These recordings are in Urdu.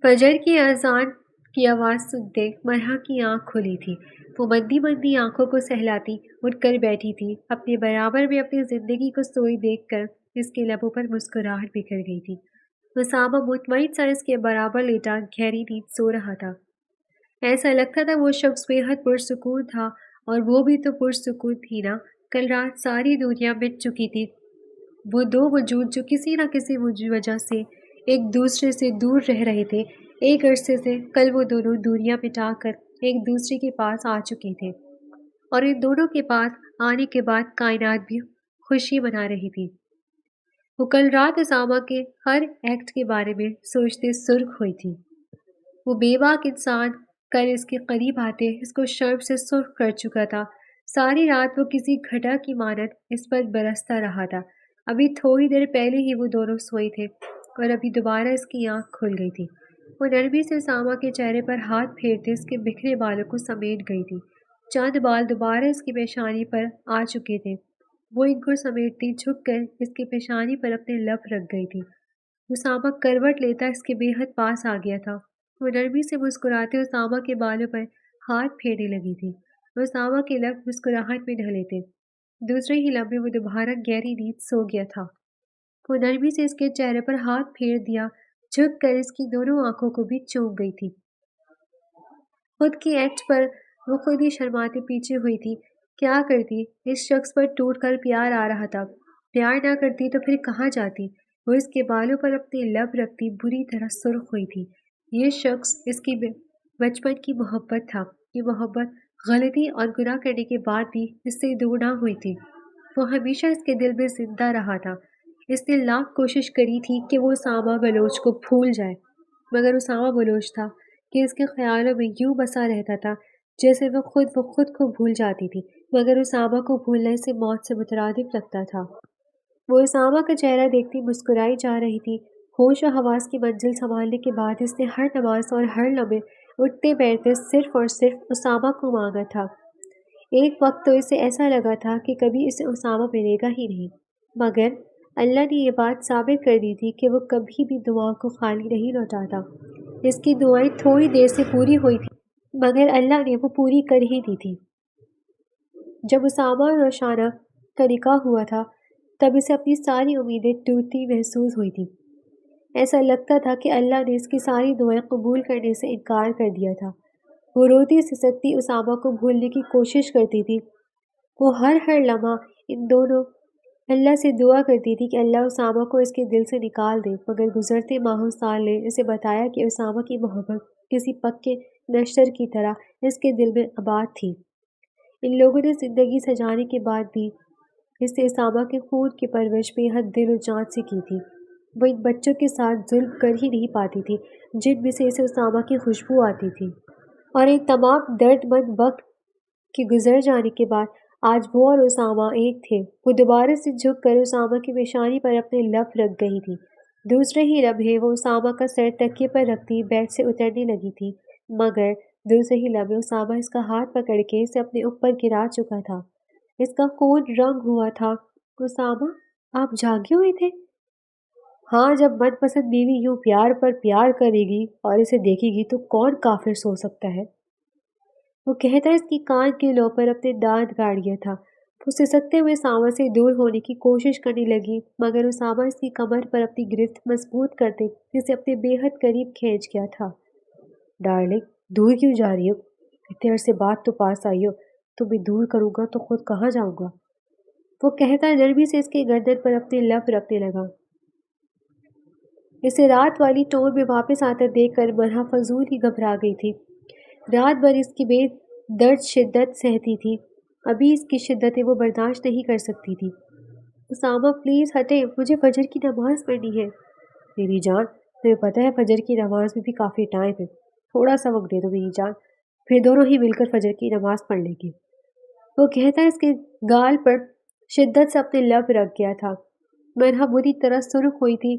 فجر کی اذان کی آواز سنتے مرحا کی آنکھ کھلی تھی۔ وہ مندی مندی آنکھوں کو سہلاتی اٹھ کر بیٹھی تھی۔ اپنے برابر میں اپنی زندگی کو سوئی دیکھ کر اس کے لبوں پر مسکراہٹ بکھر گئی تھی۔ اسامہ مطمئن سا اس کے برابر لیٹا گہری نیند سو رہا تھا۔ ایسا لگتا تھا وہ شخص بے حد پرسکون تھا، اور وہ بھی تو پرسکون تھی نا۔ کل رات ساری دنیا مٹ چکی تھی۔ وہ دو وجود جو کسی نہ کسی وجہ سے ایک دوسرے سے دور رہ رہے تھے، ایک عرصے سے کل وہ دونوں دوریاں مٹا کر ایک دوسرے کے پاس آ چکے تھے، اور ان دونوں کے پاس آنے کے بعد کائنات بھی خوشی منا رہی تھی۔ وہ کل رات اسامہ کے ہر ایکٹ کے بارے میں سوچتے سرخ ہوئی تھی۔ وہ بے باک انسان کل اس کے قریب آتے اس کو شرم سے سرخ کر چکا تھا۔ ساری رات وہ کسی گھٹا کی مانند اس پر برستا رہا تھا۔ ابھی تھوڑی دیر پہلے ہی وہ دونوں سوئے تھے، اور ابھی دوبارہ اس کی آنکھ کھل گئی تھی۔ وہ نرمی سے اسامہ کے چہرے پر ہاتھ پھیرتے اس کے بکھرے بالوں کو سمیٹ گئی تھی۔ چند بال دوبارہ اس کی پیشانی پر آ چکے تھے۔ وہ ان کو سمیٹتی جھک کر اس کی پیشانی پر اپنے لب رکھ گئی تھی۔ اسامہ کروٹ لیتا اس کے بے حد پاس آ گیا تھا۔ وہ نرمی سے مسکراتے اسامہ کے بالوں پر ہاتھ پھیرنے لگی تھی۔ اسامہ کے لب مسکراہٹ میں ڈھلے تھے۔ دوسرے ہی لمحے وہ دوبارہ گہری نیند سو گیا تھا۔ وہ نرمی سے اس کے چہرے پر ہاتھ پھیر دیا، جھک کر اس کی دونوں آنکھوں کو بھی چوم گئی تھی۔ خود کی ایکٹ پر وہ خود ہی شرماتے پیچھے ہوئی تھی۔ کیا کرتی؟ اس شخص پر ٹوٹ کر پیار آ رہا تھا۔ پیار نہ کرتی تو پھر کہاں جاتی؟ وہ اس کے بالوں پر اپنے لب رکھتی بری طرح سرخ ہوئی تھی۔ یہ شخص اس کی بچپن کی محبت تھا۔ یہ محبت غلطی اور گناہ کرنے کے بعد بھی اس سے دور نہ ہوئی تھی۔ وہ ہمیشہ اس کے دل میں زندہ رہا تھا۔ اس نے لاکھ کوشش کری تھی کہ وہ اسامہ بلوچ کو بھول جائے، مگر اسامہ بلوچ تھا کہ اس کے خیالوں میں یوں بسا رہتا تھا جیسے وہ خود کو بھول جاتی تھی، مگر اسامہ کو بھولنا اسے موت سے مترادف لگتا تھا۔ وہ اسامہ کا چہرہ دیکھتی مسکرائی جا رہی تھی۔ ہوش و حواس کی منزل سنبھالنے کے بعد اس نے ہر نماز اور ہر لمحے اٹھتے بیٹھتے صرف اور صرف اسامہ کو مانگا تھا۔ ایک وقت تو اسے ایسا لگا تھا کہ کبھی اسے اسامہ ملے گا ہی نہیں، مگر اللہ نے یہ بات ثابت کر دی تھی کہ وہ کبھی بھی دعاؤں کو خالی نہیں لوٹاتا۔ اس کی دعائیں تھوڑی دیر سے پوری ہوئی تھیں، مگر اللہ نے وہ پوری کر ہی دی تھی۔ جب اسامہ اور روشانہ کا نکاح ہوا تھا، تب اسے اپنی ساری امیدیں ٹوٹتی محسوس ہوئی تھی۔ ایسا لگتا تھا کہ اللہ نے اس کی ساری دعائیں قبول کرنے سے انکار کر دیا تھا۔ وہ روتی سسکتی اسامہ کو بھولنے کی کوشش کرتی تھی۔ وہ ہر لمحہ ان دونوں اللہ سے دعا کرتی تھی کہ اللہ اسامہ کو اس کے دل سے نکال دے، مگر گزرتے ماہوں سال نے اسے بتایا کہ اسامہ کی محبت کسی پکے نشتر کی طرح اس کے دل میں آباد تھی۔ ان لوگوں نے زندگی سجانے کے بعد بھی اس نے اسامہ کے خون کی پرورش بے حد دل و جان سے کی تھی۔ وہ ان بچوں کے ساتھ ظلم کر ہی نہیں پاتی تھی جن میں سے اسے اسامہ کی خوشبو آتی تھی، اور ان تمام درد مند وقت کے گزر جانے کے بعد آج وہ اور اسامہ ایک تھے۔ وہ دوبارہ سے جھک کر اسامہ کی پیشانی پر اپنے لب رکھ گئی تھی۔ دوسرے ہی لمحے وہ اسامہ کا سر تکیے پر رکھتی بیڈ سے اترنے لگی تھی، مگر دوسرے ہی لمحے اسامہ اس کا ہاتھ پکڑ کے اسے اپنے اوپر گرا چکا تھا۔ اس کا خون رنگ ہوا تھا۔ اسامہ، آپ جاگے ہوئے تھے؟ ہاں، جب من پسند بیوی یوں پیار پر پیار کرے گی اور اسے دیکھے گی تو کون کافر سو سکتا ہے؟ وہ کہتا اس کی کان کے لو پر اپنے دانت گاڑ گیا تھا۔ وہ سسکتے ہوئے اسامہ سے دور ہونے کی کوشش کرنے لگی، مگر اسامہ اس کی کمر پر اپنی گرفت مضبوط کرتے اسے اپنے بے حد قریب کھینچ گیا تھا۔ ڈارلنگ، دور کیوں جا رہی ہو؟ اتنے عرصے بعد تو پاس آئی ہو، تمہیں دور کروں گا تو خود کہاں جاؤں گا؟ وہ کہتا نرمی سے اس کے گردن پر اپنے لب رکھنے لگا۔ اسے رات والی ٹون میں واپس آتا دیکھ کر مرحا فضول ہی گھبرا گئی تھی۔ رات بھر اس کی بے درد شدت سہتی تھی، ابھی اس کی شدتیں وہ برداشت نہیں کر سکتی تھی۔ اسامہ پلیز ہٹیں، مجھے فجر کی نماز پڑھنی ہے۔ میری جان، تمہیں پتہ ہے فجر کی نماز میں بھی کافی ٹائم ہے، تھوڑا سا وقت دے دو میری جان، پھر دونوں ہی مل کر فجر کی نماز پڑھ لیں گے۔ وہ کہتا اس کے گال پر شدت سے اپنے لب رکھ گیا تھا۔ مرحا بری طرح سرخ ہوئی تھی۔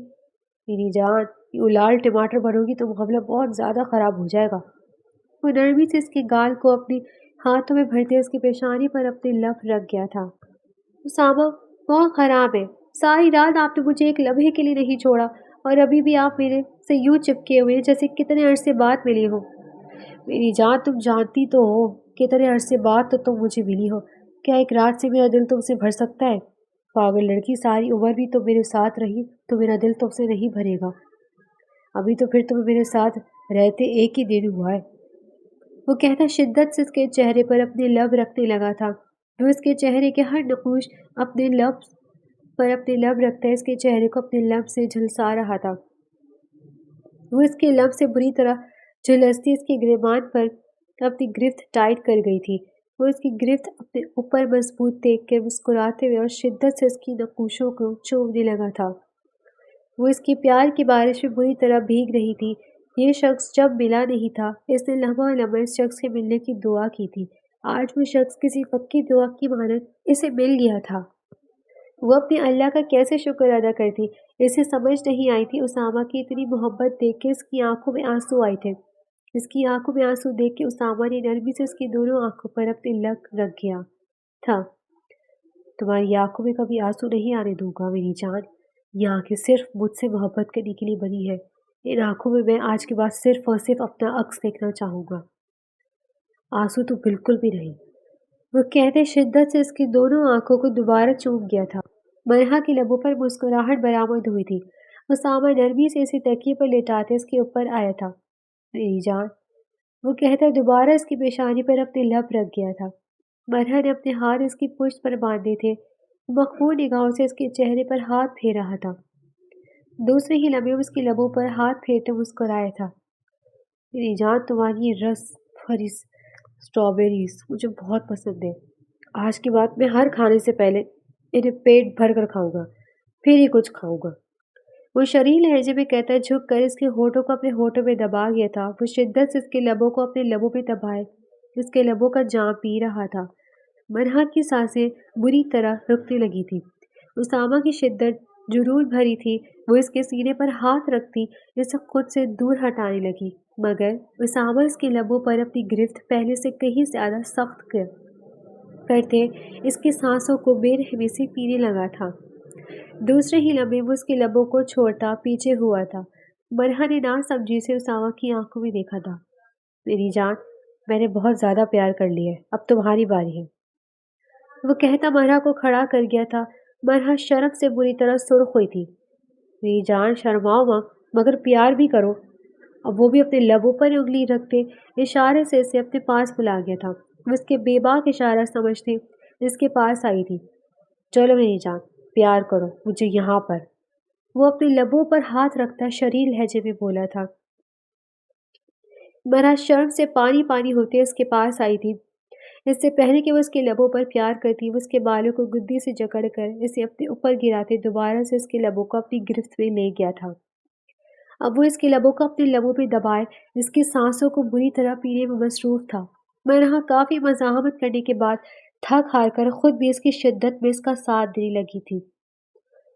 میری جان، یوں لال ٹماٹر بنو گی تو معاملہ بہت زیادہ خراب ہو جائے گا۔ وہ نرمی سے اس کے گال کو اپنے ہاتھوں میں بھرتے اس کی پیشانی پر اپنے لب رکھ گیا تھا۔ اسامہ، بہت خراب ہے، ساری رات آپ نے مجھے ایک لمحے کے لیے نہیں چھوڑا، اور ابھی بھی آپ میرے سے یوں چپکے ہوئے جیسے کتنے عرصے بعد ملی ہو۔ میری جان، تم جانتی تو ہو کتنے عرصے بعد تو تم مجھے ملی ہو۔ کیا ایک رات سے میرا دل تم سے بھر سکتا ہے؟ پاگل لڑکی، ساری عمر بھی تم میرے ساتھ رہی تو میرا دل تم سے نہیں بھرے گا۔ ابھی تو پھر تمہیں میرے ساتھ رہتے ایک ہی دن ہوا ہے۔ وہ کہتا شدت سے اس کے چہرے پر اپنے لب رکھنے لگا تھا۔ وہ اس کے چہرے کے ہر نقوش اپنے لب رکھتا اس کے چہرے کو اپنے لب سے جھلسا رہا تھا۔ وہ اس کے لب سے بری طرح جھلستی اس کی گریبان پر اپنی گرفت ٹائٹ کر گئی تھی۔ وہ اس کی گرفت اپنے اوپر مضبوط دیکھ کر مسکراتے ہوئے اور شدت سے اس کی نقوشوں کو چومنے لگا تھا۔ وہ اس کی پیار کی بارش میں بری طرح بھیگ رہی تھی۔ یہ شخص جب ملا نہیں تھا، اس نے لمحہ لمحہ اس شخص کے ملنے کی دعا کی تھی۔ آج وہ شخص کسی پکی دعا کی مانند اسے مل گیا تھا۔ وہ اپنے اللہ کا کیسے شکر ادا کرتی؟ اسے سمجھ نہیں آئی تھی۔ اسامہ کی اتنی محبت دیکھ کے اس کی آنکھوں میں آنسو آئے تھے۔ اس کی آنکھوں میں آنسو دیکھ کے اسامہ نے نرمی سے اس کی دونوں آنکھوں پر اپنے لب رکھ گیا تھا۔ تمہاری آنکھوں میں کبھی آنسو نہیں آنے دوں گا میری جان۔ یہ آنکھیں صرف مجھ سے محبت کرنے کے لیے بنی ہے۔ ان آنکھوں میں آج کے بعد صرف اور صرف اپنا عکس دیکھنا چاہوں گا۔ آنسو تو بالکل بھی نہیں، وہ کہتے شدت سے اس کی دونوں آنکھوں کو دوبارہ چوم گیا تھا۔ مرحا کے لبوں پر مسکراہٹ برآمد ہوئی تھی۔ اسامہ نرمی سے اسی تکیے پر لٹاتے اس کے اوپر آیا تھا۔ میری جان، وہ کہتا دوبارہ اس کی پیشانی پر اپنے لب رکھ گیا تھا۔ مرحا نے اپنے ہاتھ اس کی پشت پر باندھے تھے۔ مخمور نگاہوں سے اس کے چہرے پر ہاتھ پھیر رہا تھا۔ دوسرے ہی لمحے اس کے لبوں پر ہاتھ پھیرتے مسکرایا تھا۔ میری جان، تمہاری یہ رس بھری اسٹرابیریز مجھے بہت پسند ہے۔ آج کے بعد میں ہر کھانے سے پہلے انہیں پیٹ بھر کر کھاؤں گا، پھر ہی کچھ کھاؤں گا۔ وہ شریر لہجے میں کہتا جھک کر اس کے ہونٹوں کو اپنے ہونٹوں میں دبا گیا تھا۔ وہ شدت سے اس کے لبوں کو اپنے لبوں میں دبائے اس کے لبوں کا جام پی رہا تھا۔ مرحا کی سانسیں بری طرح رکنے لگی تھی۔ اسامہ کی شدت جنون بھری تھی۔ وہ اس کے سینے پر ہاتھ رکھتی اسے خود سے دور ہٹانے لگی، مگر اسامہ اس کے لبوں پر اپنی گرفت پہلے سے کہیں زیادہ سخت کرتے اس کی سانسوں کو بے رحمی سے پینے لگا تھا۔ دوسرے ہی لمحے وہ اس کے لبوں کو چھوڑتا پیچھے ہوا تھا۔ مرحا نے ناسمجھی سے اسامہ کی آنکھوں میں دیکھا تھا۔ میری جان، میں نے بہت زیادہ پیار کر لیا ہے، اب تمہاری باری ہے۔ وہ کہتا مرحا کو کھڑا کر گیا تھا۔ مرحا شرم سے بری طرح سرخ ہوئی تھی۔ میری جان، شرماؤ مت، مگر پیار بھی کرو۔ اب وہ بھی اپنے لبوں پر انگلی رکھتے اشارے سے اسے اپنے پاس بلا گیا تھا۔ وہ اس کے بے باک اشارہ سمجھتے اس کے پاس آئی تھی۔ چلو میری جان، پیار کرو مجھے یہاں پر، وہ اپنے لبوں پر ہاتھ رکھتا شریر لہجے میں بولا تھا۔ مرحا شرم سے پانی پانی ہوتے اس کے پاس آئی تھی۔ اس سے پہلے کہ وہ اس کے لبوں پر پیار کرتی، وہ اس کے بالوں کو گدی سے جکڑ کر اسے اپنے اوپر گراتے دوبارہ سے اس کے لبوں کو اپنی گرفت میں لے گیا تھا۔ اب وہ اس کے لبوں کو اپنے لبوں پہ دبائے اس کی سانسوں کو بری طرح پینے میں مصروف تھا۔ مرحا کافی مزاحمت کرنے کے بعد تھک ہار کر خود بھی اس کی شدت میں اس کا ساتھ دینے لگی تھی۔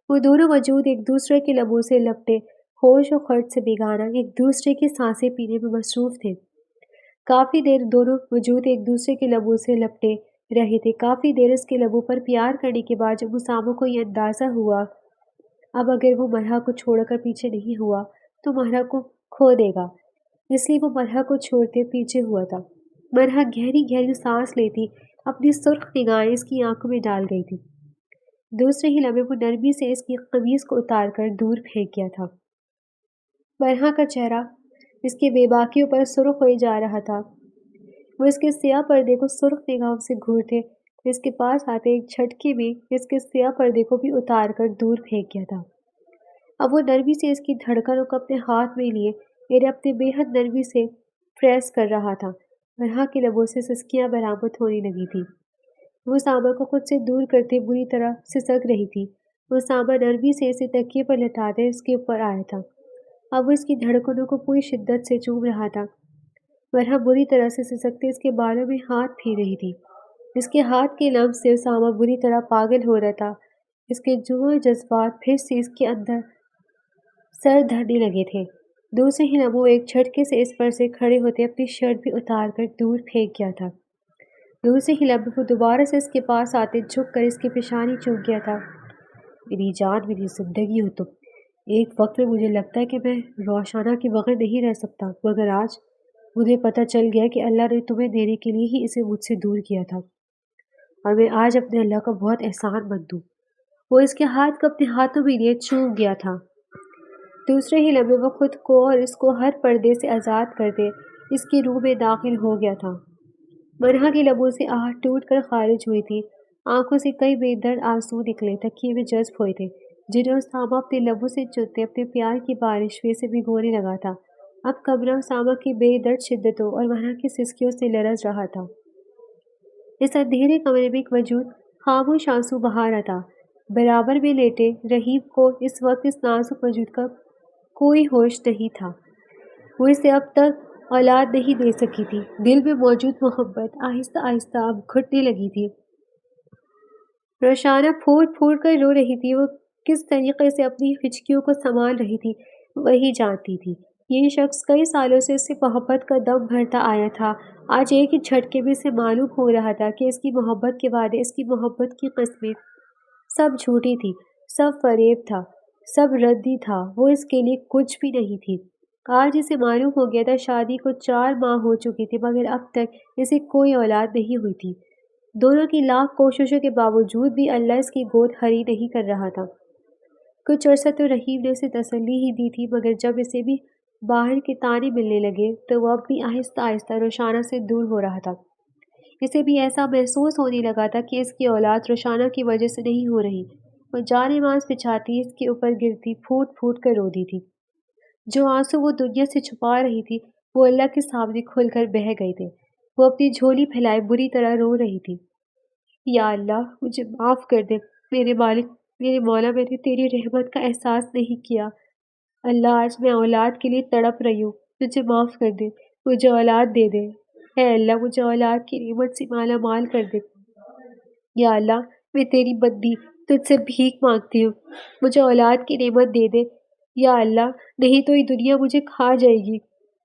وہ دونوں وجود ایک دوسرے کے لبوں سے لپٹے ہوش و خرچ سے بیگانہ ایک دوسرے کی سانسیں پینے میں مصروف تھے۔ کافی دیر دونوں وجود ایک دوسرے کے لبوں سے لپٹے رہے تھے۔ کافی دیر اس کے لبوں پر پیار کرنے کے بعد جب اسامہ کو یہ اندازہ ہوا اب اگر وہ مرحا کو چھوڑ کر پیچھے نہیں ہوا تو مرحا کو کھو دے گا، اس لیے وہ مرحا کو چھوڑتے پیچھے ہوا تھا۔ مرحا گہری گہری سانس لیتی اپنی سرخ نگاہیں اس کی آنکھوں میں ڈال گئی تھی۔ دوسرے ہی لمحے وہ نرمی سے اس کی قمیض کو اتار کر دور پھینک گیا تھا۔ مرحا کا چہرہ اس کی بے باکیوں پر سرخ ہوئے جا رہا تھا۔ وہ اس کے سیاہ پردے کو سرخ نگاہوں سے گھورتے اس کے پاس آتے ایک جھٹکے میں اس کے سیاہ پردے کو بھی اتار کر دور پھینک گیا تھا۔ اب وہ نرمی سے اس کی دھڑکنوں کو اپنے ہاتھ میں لیے انہیں اپنے بے حد نرمی سے پریس کر رہا تھا۔ مرحا کے لبوں سے سسکیاں برآمد ہونے لگی تھی۔ وہ اسامہ کو خود سے دور کرتے بری طرح سسک رہی تھی۔ وہ اسامہ نرمی سے اسے تکیے پر لٹاتے اس کے اوپر آیا تھا۔ اب وہ اس کی دھڑکنوں کو پوری شدت سے چوم رہا تھا۔ مرحا بری طرح سے سسکتے اس کے بالوں میں ہاتھ پھیر رہی تھی۔ اس کے ہاتھ کے لمس سے اسامہ بری طرح پاگل ہو رہا تھا۔ اس کے جوئے جذبات پھر سے اس کے اندر سر دھرنے لگے تھے۔ دوسرے ہی لمحوں ایک جھٹکے سے اس پر سے کھڑے ہوتے اپنی شرٹ بھی اتار کر دور پھینک گیا تھا۔ دوسرے ہی لمحے وہ دوبارہ سے اس کے پاس آتے جھک کر اس کی پیشانی چوم گیا تھا۔ میری جان، میری زندگی ہو تم، ایک وقت میں مجھے لگتا ہے کہ میں روشانہ کے بغیر نہیں رہ سکتا، مگر آج مجھے پتہ چل گیا کہ اللہ نے تمہیں دینے کے لیے ہی اسے مجھ سے دور کیا تھا، اور میں آج اپنے اللہ کا بہت احسان مند ہوں۔ وہ اس کے ہاتھ کو اپنے ہاتھوں میں لیے چوم گیا تھا۔ دوسرے ہی لمحے وہ خود کو اور اس کو ہر پردے سے آزاد کر دے اس کی روح میں داخل ہو گیا تھا۔ مرحا کی لبوں سے آہٹ ٹوٹ کر خارج ہوئی تھی، آنکھوں سے کئی بے درد آنسو نکلے، تکیے میں جذب ہوئے تھے جنہیں اسامہ اپنے لبوں سے چنتے اپنے پیار کی بارش میں سے بھگونے لگا تھا۔ اب کمرہ اسامہ کی بے درد شدتوں اور مرحا کی سسکیوں سے لرز رہا تھا۔ اس اندھیرے کمرے میں ایک وجود خاموش آنسو بہا رہا تھا۔ برابر میں لیٹے رحیم کو اس وقت اس نازک وجود کا کوئی ہوش نہیں تھا۔ وہ اسے اب تک اولاد نہیں دے سکی تھی۔ دل میں موجود محبت آہستہ آہستہ اب گھٹنے لگی تھی۔ روشانہ پھوٹ پھوٹ کر رو رہی تھی۔ وہ کس طریقے سے اپنی ہچکیوں کو سنبھال رہی تھی وہی جانتی تھی۔ یہ شخص کئی سالوں سے اس سے محبت کا دم بھرتا آیا تھا، آج ایک ہی جھٹکے میں اسے معلوم ہو رہا تھا کہ اس کی محبت کے وعدے، اس کی محبت کی قسمیں سب جھوٹی تھی، سب فریب تھا، سب ردی تھا، وہ اس کے لیے کچھ بھی نہیں تھی۔ آج اسے معلوم ہو گیا تھا شادی کو 4 ماہ ہو چکی تھی مگر اب تک اسے کوئی اولاد نہیں ہوئی تھی۔ دونوں کی لاکھ کوششوں کے باوجود بھی اللہ اس کی گود ہری نہیں کر رہا تھا۔ کچھ عرصہ تو رحیم نے اسے تسلی ہی دی تھی مگر جب اسے بھی باہر کے طعنے ملنے لگے تو وہ اب بھی آہستہ آہستہ روشانہ سے دور ہو رہا تھا۔ اسے بھی ایسا محسوس ہونے لگا تھا کہ اس کی اولاد روشانہ کی وجہ سے نہیں ہو رہی۔ وہ جان نماز بچھاتی اس کے اوپر گرتی پھوٹ پھوٹ کر روتی تھی۔ جو آنسو وہ دنیا سے چھپا رہی تھی وہ اللہ کے سامنے کھل کر بہہ گئے تھے۔ وہ اپنی جھولی پھیلائے بری طرح رو رہی تھی۔ یا اللہ مجھے معاف کر دے، میرے مالک، میرے مولا، میں نے تیری رحمت کا احساس نہیں کیا۔ اللہ آج میں اولاد کے لیے تڑپ رہی ہوں، مجھے معاف کر دے، مجھے اولاد دے دے۔ اے اللہ مجھے اولاد کی نعمت سے مالا مال کر دے۔ یا اللہ میں تیری بندی تجھ سے بھیک مانگتی ہوں، مجھے اولاد کی نعمت دے دے۔ یا اللہ نہیں تو یہ دنیا مجھے کھا جائے گی۔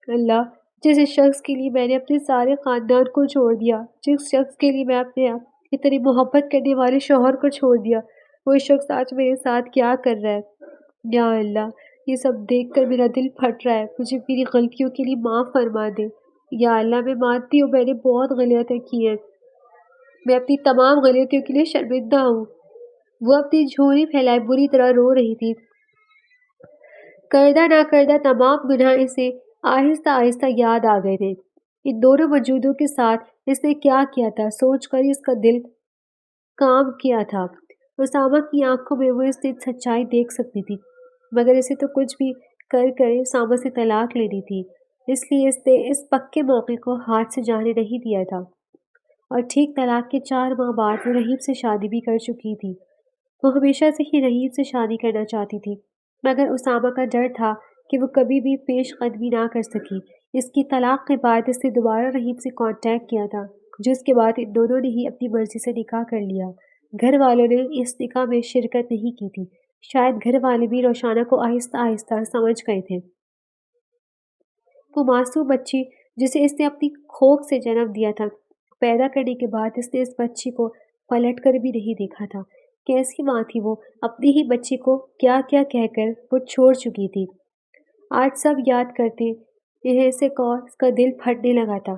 اللہ جس شخص کے لیے میں نے اپنے سارے خاندان کو چھوڑ دیا، جس شخص کے لیے میں اپنے اتنی محبت کرنے والے شوہر کو چھوڑ دیا، وہ شخص آج میرے ساتھ کیا کر رہا ہے۔ یا اللہ یہ سب دیکھ کر میرا دل پھٹ رہا ہے، مجھے میری غلطیوں کے لیے معاف فرما دے۔ یا اللہ میں مانتی ہوں میں نے بہت غلطیاں کی ہیں، میں اپنی تمام غلطیوں کے لیے شرمندہ ہوں۔ وہ اپنی جھولی پھیلائے بری طرح رو رہی تھی۔ کردہ نہ کردہ تمام گناہ اسے آہستہ آہستہ یاد آ گئے تھے۔ ان دونوں وجودوں کے ساتھ اس نے کیا کیا تھا سوچ کر اس کا دل کام کیا تھا۔ اسامہ کی آنکھوں میں وہ اس دن سچائی دیکھ سکتی تھی مگر اسے تو کچھ بھی کر کر اسامہ سے طلاق لینی تھی، اس لیے اس نے اس پکے موقع کو ہاتھ سے جانے نہیں دیا تھا۔ اور ٹھیک طلاق کے 4 ماہ بعد وہ رحیم سے شادی بھی کر چکی تھی۔ وہ ہمیشہ سے ہی رحیم سے شادی کرنا چاہتی تھی مگر اسامہ کا ڈر تھا کہ وہ کبھی بھی پیش قدمی نہ کر سکی۔ اس کی طلاق کے بعد اس نے دوبارہ رحیم سے کانٹیکٹ کیا تھا، جس کے بعد ان دونوں نے ہی اپنی مرضی سے نکاح کر لیا۔ گھر والوں نے اس نکاح میں شرکت نہیں کی تھی، شاید گھر والے بھی روشانہ کو آہستہ آہستہ سمجھ گئے تھے۔ وہ معصوم بچی جسے اس نے اپنی کھوک سے جنم دیا تھا، پیدا کرنے کے بعد اس نے اس بچی کو پلٹ کر بھی نہیں دیکھا تھا۔ کیسی ماں تھی وہ، اپنی ہی بچی کو کیا کیا کہہ کر وہ چھوڑ چکی تھی۔ آج سب یاد کرتے اسے کو اس کا دل پھٹنے لگا تھا۔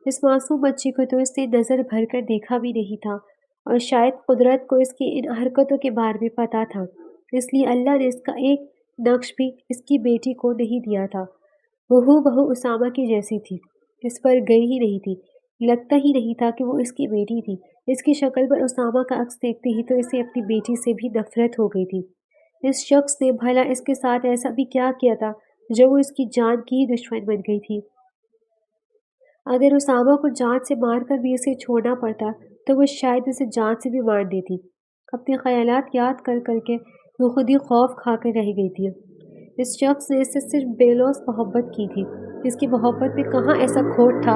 اس معصوم بچی کو تو اس نے نظر بھر کر دیکھا بھی نہیں تھا اور شاید قدرت کو اس کی ان حرکتوں کے بارے میں پتہ تھا، اس لیے اللہ نے اس کا ایک نقش بھی اس کی بیٹی کو نہیں دیا تھا۔ وہ ہو بہو اسامہ کی جیسی تھی، اس پر گئی ہی نہیں تھی، لگتا ہی نہیں تھا کہ وہ اس کی بیٹی تھی۔ اس کی شکل پر اسامہ کا عکس دیکھتے ہی تو اسے اپنی بیٹی سے بھی نفرت ہو گئی تھی۔ اس شخص نے بھلا اس کے ساتھ ایسا بھی کیا کیا تھا جو وہ اس کی جان کی ہی دشمن بن گئی تھی۔ اگر اسامہ کو جان سے مار کر بھی اسے چھوڑنا پڑتا تو وہ شاید اسے جان سے بھی مار دیتی۔ اپنے خیالات یاد کر کر کے وہ خود ہی خوف کھا کر رہ گئی تھی۔ اس شخص نے اس سے صرف بے لوث محبت کی تھی، اس کی محبت میں کہاں ایسا کھوٹ تھا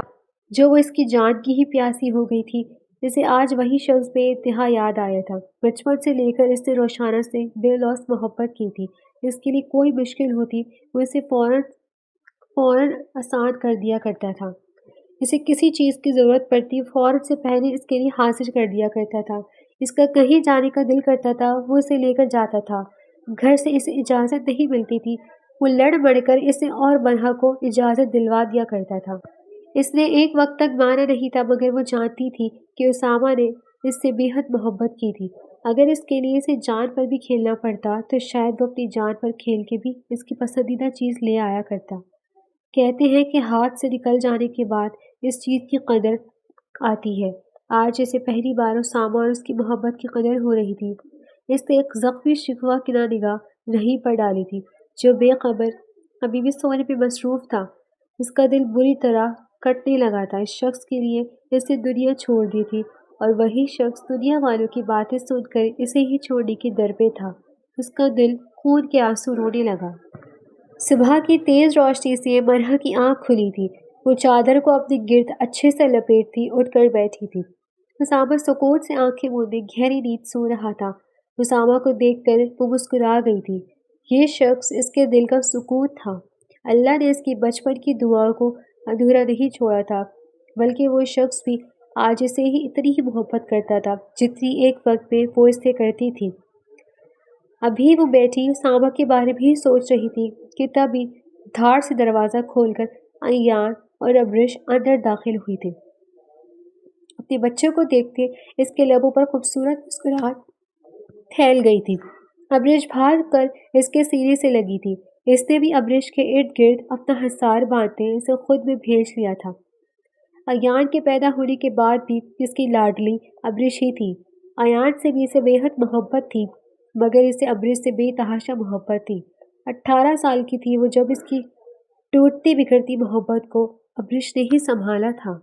جو وہ اس کی جان کی ہی پیاسی ہو گئی تھی۔ اسے آج وہی شخص بے انتہا یاد آیا تھا۔ بچپن سے لے کر اس نے روشانہ سے بے لوث محبت کی تھی، اس کے لیے کوئی مشکل ہوتی وہ اسے فوراً آسان کر دیا کرتا تھا، اسے کسی چیز کی ضرورت پڑتی فوراً سے پہلے اس کے لیے حاصل کر دیا کرتا تھا، اس کا کہیں جانے کا دل کرتا تھا وہ اسے لے کر جاتا تھا، گھر سے اسے اجازت نہیں ملتی تھی، وہ لڑ بڑھ کر اسے اور مرحا کو اجازت دلوا دیا کرتا تھا۔ اس نے ایک وقت تک مانا نہیں تھا، مگر وہ جانتی تھی کہ اسامہ نے اس سے بے حد محبت کی تھی۔ اگر اس کے لیے اسے جان پر بھی کھیلنا پڑتا تو شاید وہ اپنی جان پر کھیل کے بھی اس کی پسندیدہ چیز لے آیا کرتا۔ کہتے ہیں کہ ہاتھ سے نکل جانے کے بعد اس چیز کی قدر آتی ہے۔ آج اسے پہلی بار اسامہ اور اس کی محبت کی قدر ہو رہی تھی۔ اس نے ایک زخمی شکوہ کی نگاہ رحیم پر ڈالی تھی، جو بے خبر ابھی بھی سونے پہ مصروف تھا۔ اس کا دل بری طرح کٹنے لگا تھا۔ اس شخص کے لیے اس نے دنیا چھوڑ دی تھی، اور وہی شخص دنیا والوں کی باتیں سن کر اسے ہی چھوڑنے کے در پہ تھا۔ اس کا دل خون کے آنسو رونے لگا۔ صبح کی تیز روشنی سے مرحا کی آنکھ کھلی تھی۔ وہ چادر کو اپنے گرد اچھے سے لپیٹتی اٹھ کر بیٹھی تھی۔ اسامہ سکون سے آنکھیں موندے گہری نیند سو رہا تھا۔ اسامہ کو دیکھ کر وہ مسکرا گئی تھی۔ یہ شخص اس کے دل کا سکون تھا۔ اللہ نے اس کی بچپن کی دعا کو ادھورا نہیں چھوڑا تھا، بلکہ وہ شخص بھی آج اسے ہی اتنی ہی محبت کرتا تھا جتنی ایک وقت میں وہ اس سے کرتی تھی۔ ابھی وہ بیٹھی اسامہ کے بارے میں ہی سوچ رہی تھی کہ تبھی دھاڑ سے دروازہ کھول کر ایان اور ابرش اندر داخل ہوئی تھی۔ اپنے بچے کو دیکھتے اس کے لبوں پر خوبصورت مسکراہٹ پھیل گئی تھی۔ ابرش بھاگ کر اس کے سینے سے لگی تھی۔ اس نے بھی ابرش کے ارد گرد اپنا حصار باندھتے اسے خود میں بھیج لیا تھا۔ ایان کے پیدا ہونے کے بعد بھی اس کی لاڈلی ابرش ہی تھی۔ ایان سے بھی اسے بے حد محبت تھی، مگر اسے ابرش سے بے تحاشا محبت تھی۔ 18 سال کی تھی وہ جب اس کی ٹوٹتی بکھرتی محبت کو ابرش نے ہی سنبھالا تھا۔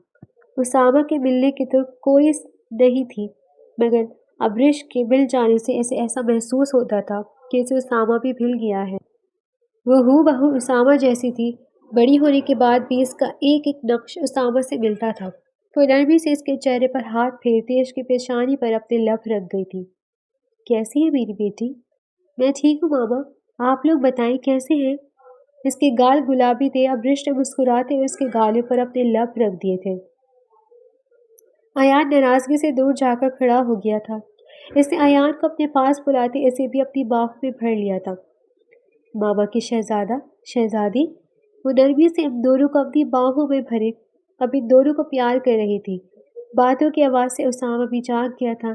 اسامہ کے ملنے کی تو کوئی نہیں تھی، مگر ابرش کے مل جانے سے اسے ایسا محسوس ہوتا تھا کہ اسے اسامہ بھی مل گیا ہے۔ وہ ہو بہو اسامہ جیسی تھی۔ بڑی ہونے کے بعد بھی اس کا ایک ایک نقش اسامہ سے ملتا تھا۔ وہ نرمی سے اس کے چہرے پر ہاتھ پھیرتے اس کی پیشانی پر اپنے لب رکھ گئی تھی۔ کیسی ہے میری بیٹی؟ میں ٹھیک ہوں ماما، آپ لوگ بتائیں کیسے ہیں؟ اس کے گال گلابی تھے۔ ابرش نے مسکراتے ہوئے اس کے گالوں پر اپنے لب رکھ دیے تھے۔ ایان ناراضگی سے دور جا کر کھڑا ہو گیا تھا۔ اس نے ایان کو اپنے پاس بلاتے اسے بھی اپنی باہوں میں بھر لیا تھا۔ ماما کی شہزادہ، شہزادی، وہ نرمی سے ان دونوں کو اپنی باہوں میں بھرے اب ان دونوں کو پیار کر رہی تھی۔ باتوں کی آواز سے اسامہ بھی جاگ گیا تھا۔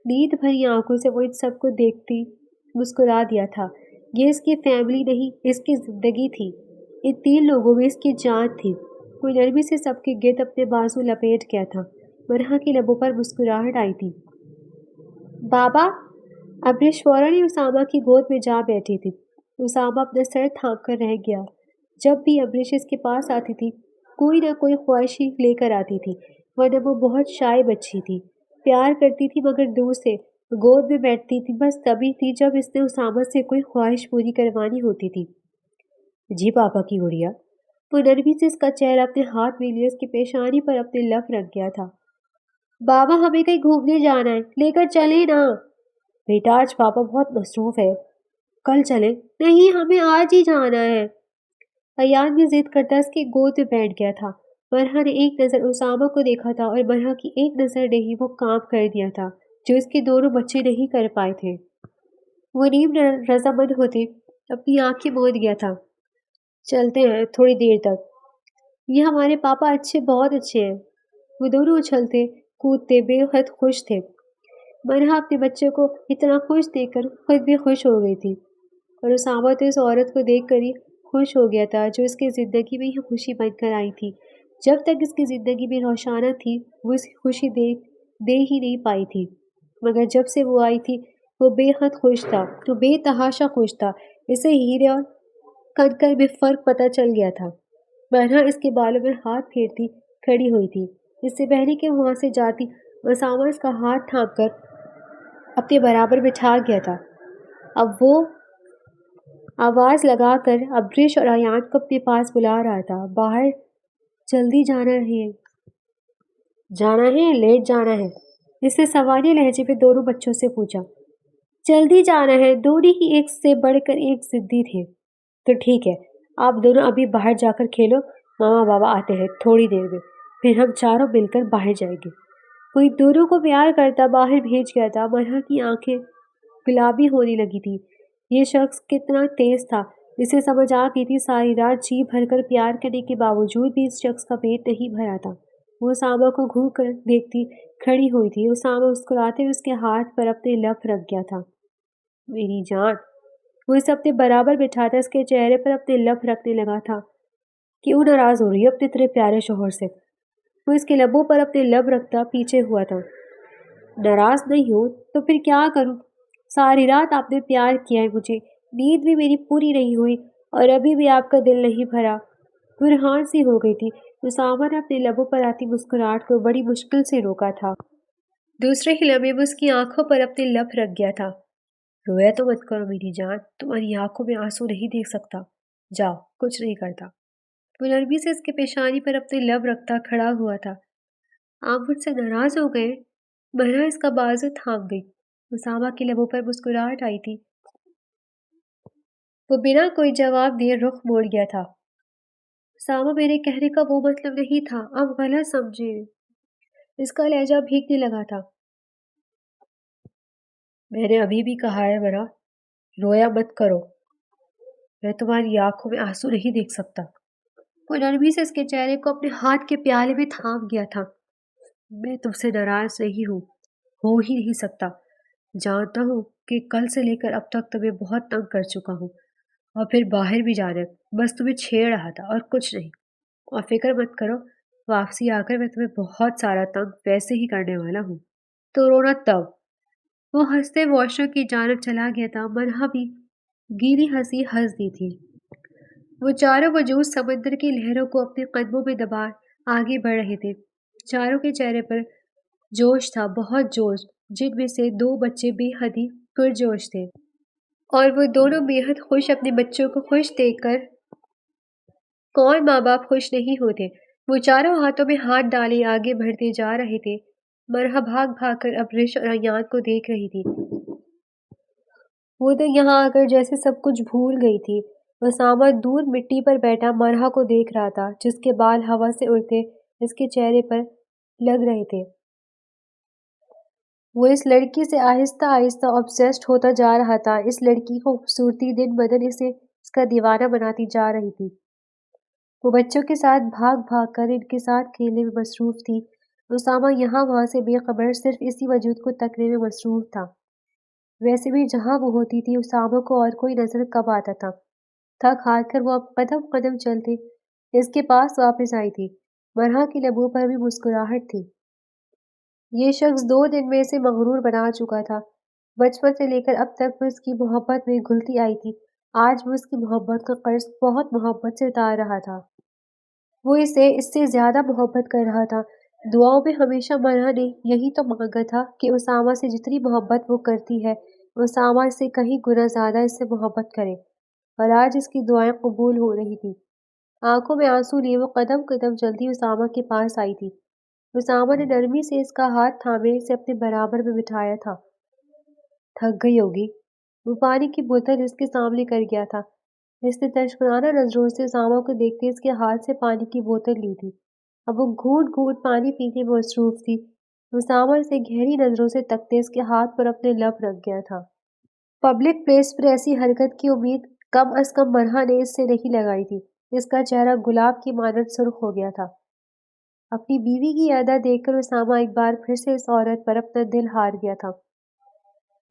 نیند بھری آنکھوں سے وہ ان سب کو دیکھتی مسکرا دیا تھا۔ یہ اس کی فیملی نہیں، اس کی زندگی تھی۔ ان 3 لوگوں میں اس کی جان تھی۔ وہ نرمی سے سب کے گرد اپنے بازو لپیٹ گیا تھا۔ مرحا کی لبوں پر مسکراہٹ آئی تھی۔ بابا! ابرش فوراً ہی اسامہ کی گود میں جا بیٹھی تھی۔ اسامہ اپنا سر تھام کر رہ گیا۔ جب بھی ابرش اس کے پاس آتی تھی، کوئی نہ کوئی خواہش ہی لے کر آتی تھی، ورنہ وہ بہت شائع بچی تھی۔ پیار کرتی تھی مگر دور سے، گود میں بیٹھتی تھی بس تبھی تھی جب اس نے اسامہ سے کوئی خواہش پوری کروانی ہوتی تھی۔ جی پاپا کی گڑیا۔ وہ نرمی سے اس کا چہرہ اپنے ہاتھ میں لیے اس کی پیشانی پر اپنے لب رکھ گیا تھا۔ بابا ہمیں کہیں گھومنے جانا ہے، لے کر چلیں نا۔ بیٹا آج پاپا بہت مصروف ہے، کل چلیں۔ نہیں، ہمیں آج ہی جانا ہے۔ ایان بھی ضد کرتا اس کی گود میں بیٹھ گیا تھا۔ مرحا نے ایک نظر اسامہ کو دیکھا تھا اور مرحا کی ایک نظر نے ہی وہ کام کر دیا تھا جو اس کے دونوں بچے نہیں کر پائے تھے۔ وہ نیم رضامند ہوتے اپنی آنکھیں موند گیا تھا۔ چلتے ہیں تھوڑی دیر تک۔ یہ ہمارے پاپا اچھے، بہت اچھے ہیں۔ وہ دونوں اچھلتے کودتے بے حد خوش تھے۔ مرحا اپنے بچے کو اتنا خوش دیکھ کر خود بھی خوش ہو گئی تھی، اور اسامہ تو اس عورت کو دیکھ کر ہی خوش ہو گیا تھا جو اس کی زندگی میں ہی خوشی بن کر آئی تھی۔ جب تک اس کی زندگی میں روشانہ تھی وہ اس کی خوشی دے ہی نہیں پائی تھی، مگر جب سے وہ آئی تھی وہ بے حد خوش تھا، وہ بے تحاشا خوش تھا۔ اسے ہیرے اور کنکر میں فرق پتہ چل گیا تھا۔ مرحا اس کے بالوں میں ہاتھ پھیرتی کھڑی ہوئی تھی۔ اس سے پہلے کہ وہاں سے جاتی اسامہ اس کا ہاتھ تھام کر اپنے برابر بٹھا گیا تھا۔ اب وہ آواز لگا کر ابرش اور ایان کو اپنے پاس بلا رہا تھا۔ باہر جلدی جانا ہے لیٹ جانا ہے؟ اس نے سوانح لہجے میں دونوں بچوں سے پوچھا۔ جلدی جانا ہے، دونوں ہی ایک سے بڑھ کر ایک ضدی تھے۔ تو ٹھیک ہے، آپ دونوں ابھی باہر جا کر کھیلو، ماما بابا آتے ہیں تھوڑی دیر میں، پھر ہم چاروں مل کر باہر جائیں گے۔ وہ ان دونوں کو پیار کرتا باہر بھیج گیا تھا۔ مرحا کی آنکھیں گلابی ہونے لگی تھی۔ یہ شخص کتنا تیز تھا، اسے سمجھ آ گئی تھی ساری رات جی بھر کر پیار کرنے کے باوجود بھی اس شخص کا پیٹ نہیں بھرا تھا۔ وہ اسامہ کو گھور کر دیکھتی کھڑی ہوئی تھی۔ اسامہ مسکراتے ہوئے اس کے ہاتھ پر اپنے لب رکھ گیا تھا۔ میری جان، وہ اسے اپنے برابر بٹھاتا اس کے چہرے پر اپنے لب رکھنے لگا تھا۔ کیوں ناراض ہو رہی ہے اپنے اتنے پیارے شوہر سے؟ وہ اس کے لبوں پر اپنے لب رکھتا پیچھے ہوا تھا۔ ناراض نہیں ہوں تو پھر کیا کروں؟ ساری رات آپ نے پیار کیا ہے مجھے، نیند بھی میری پوری نہیں ہوئی اور ابھی بھی آپ کا دل نہیں بھرا۔ برہان سی ہو گئی تھی۔ اسامہ نے اپنے لبوں پر آتی مسکراہٹ کو بڑی مشکل سے روکا تھا۔ دوسرے ہی لمحے وہ اس کی آنکھوں پر اپنے لب رکھ گیا تھا۔ رویا تو مت کرو میری جان، تمہاری آنکھوں میں آنسو نہیں دیکھ سکتا۔ جاؤ، کچھ نہیں کرتا۔ وہ نرمی سے اس کے پیشانی پر اپنے لب رکھتا کھڑا ہوا تھا۔ آپ مجھ سے ناراض ہو گئے؟ مہرا اس کا بازو تھام گئی۔ اسامہ کے لبوں پر مسکراہٹ آئی تھی۔ وہ بنا کوئی جواب دیے رخ موڑ گیا تھا۔ اسامہ، میرے کہنے کا وہ مطلب نہیں تھا، آپ غلط سمجھے۔ اس کا لہجہ بھیگنے لگا تھا۔ میں نے ابھی بھی کہا ہے مرا، رویا مت کرو۔ میں تمہاری آنکھوں میں آنسو نہیں دیکھ سکتا۔ وہ نرمی سے اس کے چہرے کو اپنے ہاتھ کے پیالے میں تھام گیا تھا۔ میں تم سے ناراض نہیں ہوں، ہو ہی نہیں سکتا۔ جانتا ہوں کہ کل سے لے کر اب تک تمہیں بہت تنگ کر چکا ہوں، اور پھر باہر بھی جانا، بس تمہیں چھیڑ رہا تھا اور کچھ نہیں۔ اور فکر مت کرو، واپسی آ کر میں تمہیں بہت سارا تنگ ویسے ہی کرنے والا ہوں۔ تو رونا تب۔ وہ ہنستے واش روم کی جانب چلا گیا تھا۔ مرحا بھی گیلی ہنسی ہنس دی تھی۔ وہ چاروں وجود سمندر کی لہروں کو اپنے قدموں میں دبا آگے بڑھ رہے تھے۔ چاروں کے چہرے پر جوش تھا، بہت جوش، جن میں سے دو بچے بے حد ہی پرجوش تھے، اور وہ دونوں بے حد خوش۔ اپنے بچوں کو خوش دیکھ کر کون ماں باپ خوش نہیں ہوتے؟ وہ چاروں ہاتھوں میں ہاتھ ڈالے آگے بڑھتے جا رہے تھے۔ مرحا بھاگ بھاگ کر ابرش اور ایان کو دیکھ رہی تھی۔ وہ تو یہاں آ کر جیسے سب کچھ بھول گئی تھی۔ اسامہ دور مٹی پر بیٹھا مرحا کو دیکھ رہا تھا، جس کے بال ہوا سے اڑتے اس کے چہرے پر لگ رہے تھے۔ وہ اس لڑکی سے آہستہ آہستہ obsessed ہوتا جا رہا تھا۔ اس لڑکی کی خوبصورتی دن بدن اسے اس کا دیوانہ بناتی جا رہی تھی۔ وہ بچوں کے ساتھ بھاگ بھاگ کر ان کے ساتھ کھیلنے میں مصروف تھی۔ اسامہ یہاں وہاں سے بے خبر صرف اسی وجود کو تکنے میں مصروف تھا۔ ویسے بھی جہاں وہ ہوتی تھی اسامہ کو اور کوئی نظر کب آتا تھا۔ تھک ہار کر وہ اب قدم قدم چلتے اس کے پاس واپس آئی تھی۔ مرحا کی لبوں پر بھی مسکراہٹ تھی۔ یہ شخص 2 دن میں اسے مغرور بنا چکا تھا۔ بچپن سے لے کر اب تک وہ اس کی محبت میں گھلتی آئی تھی۔ آج وہ اس کی محبت کا قرض بہت محبت سے اتار رہا تھا۔ وہ اسے اس سے زیادہ محبت کر رہا تھا۔ دعاؤں میں ہمیشہ مرحا نے یہی تو مانگا تھا کہ اسامہ سے جتنی محبت وہ کرتی ہے، اسامہ سے کہیں گنا زیادہ اس سے محبت کرے، اور آج اس کی دعائیں قبول ہو رہی تھی۔ آنکھوں میں آنسو لیے وہ قدم قدم چلتی اسامہ کے پاس آئی تھی۔ اسامہ نے نرمی سے اس کا ہاتھ تھامے اسے اپنے برابر میں بٹھایا تھا۔ تھک گئی ہوگی۔ وہ پانی کی بوتل اس کے سامنے کر گیا تھا۔ اس نے تشکنانہ نظروں سے اسامہ کو دیکھتے اس کے ہاتھ سے پانی کی بوتل لی تھی۔ اب وہ گھونٹ گھونٹ پانی پینے میں مصروف تھی۔ اسامہ اسے گہری نظروں سے تکتے اس کے ہاتھ پر اپنے لب رکھ گیا تھا۔ پبلک پلیس پر ایسی حرکت کی امید کم از کم مرحا نے اس سے نہیں لگائی تھی۔ اس کا چہرہ گلاب کی مانند سرخ ہو گیا تھا۔ اپنی بیوی کی ادا دیکھ کر اسامہ ایک بار پھر سے اس عورت پر اپنا دل ہار گیا تھا۔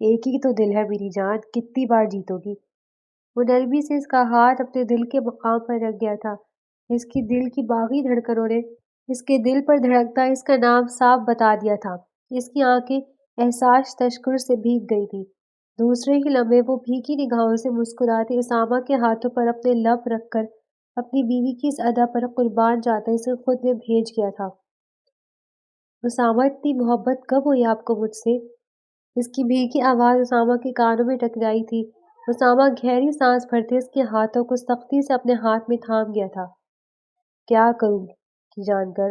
ایک ہی تو دل ہے میری جان، کتنی بار جیتو گی؟ وہ نرمی سے اس کا ہاتھ اپنے دل کے مقام پر رکھ گیا تھا۔ اس کی دل کی باغی دھڑکنوں نے اس کے دل پر دھڑکتا اس کا نام صاف بتا دیا تھا۔ اس کی آنکھیں احساس تشکر سے بھیگ گئی تھی۔ دوسرے ہی لمحے وہ بھیگی نگاہوں سے مسکراتے اسامہ کے ہاتھوں پر اپنے لب رکھ کر اپنی بیوی کی اس ادا پر قربان جاتا اسے خود میں بھیج گیا تھا۔ اسامہ، اتنی محبت کب ہوئی آپ کو مجھ سے؟ اس کی بھیگی آواز اسامہ کے کانوں میں ٹکرائی تھی۔ اسامہ گہری سانس بھرتے اس کے ہاتھوں کو سختی سے اپنے ہاتھ میں تھام گیا تھا۔ کیا کروں کہ جان کر،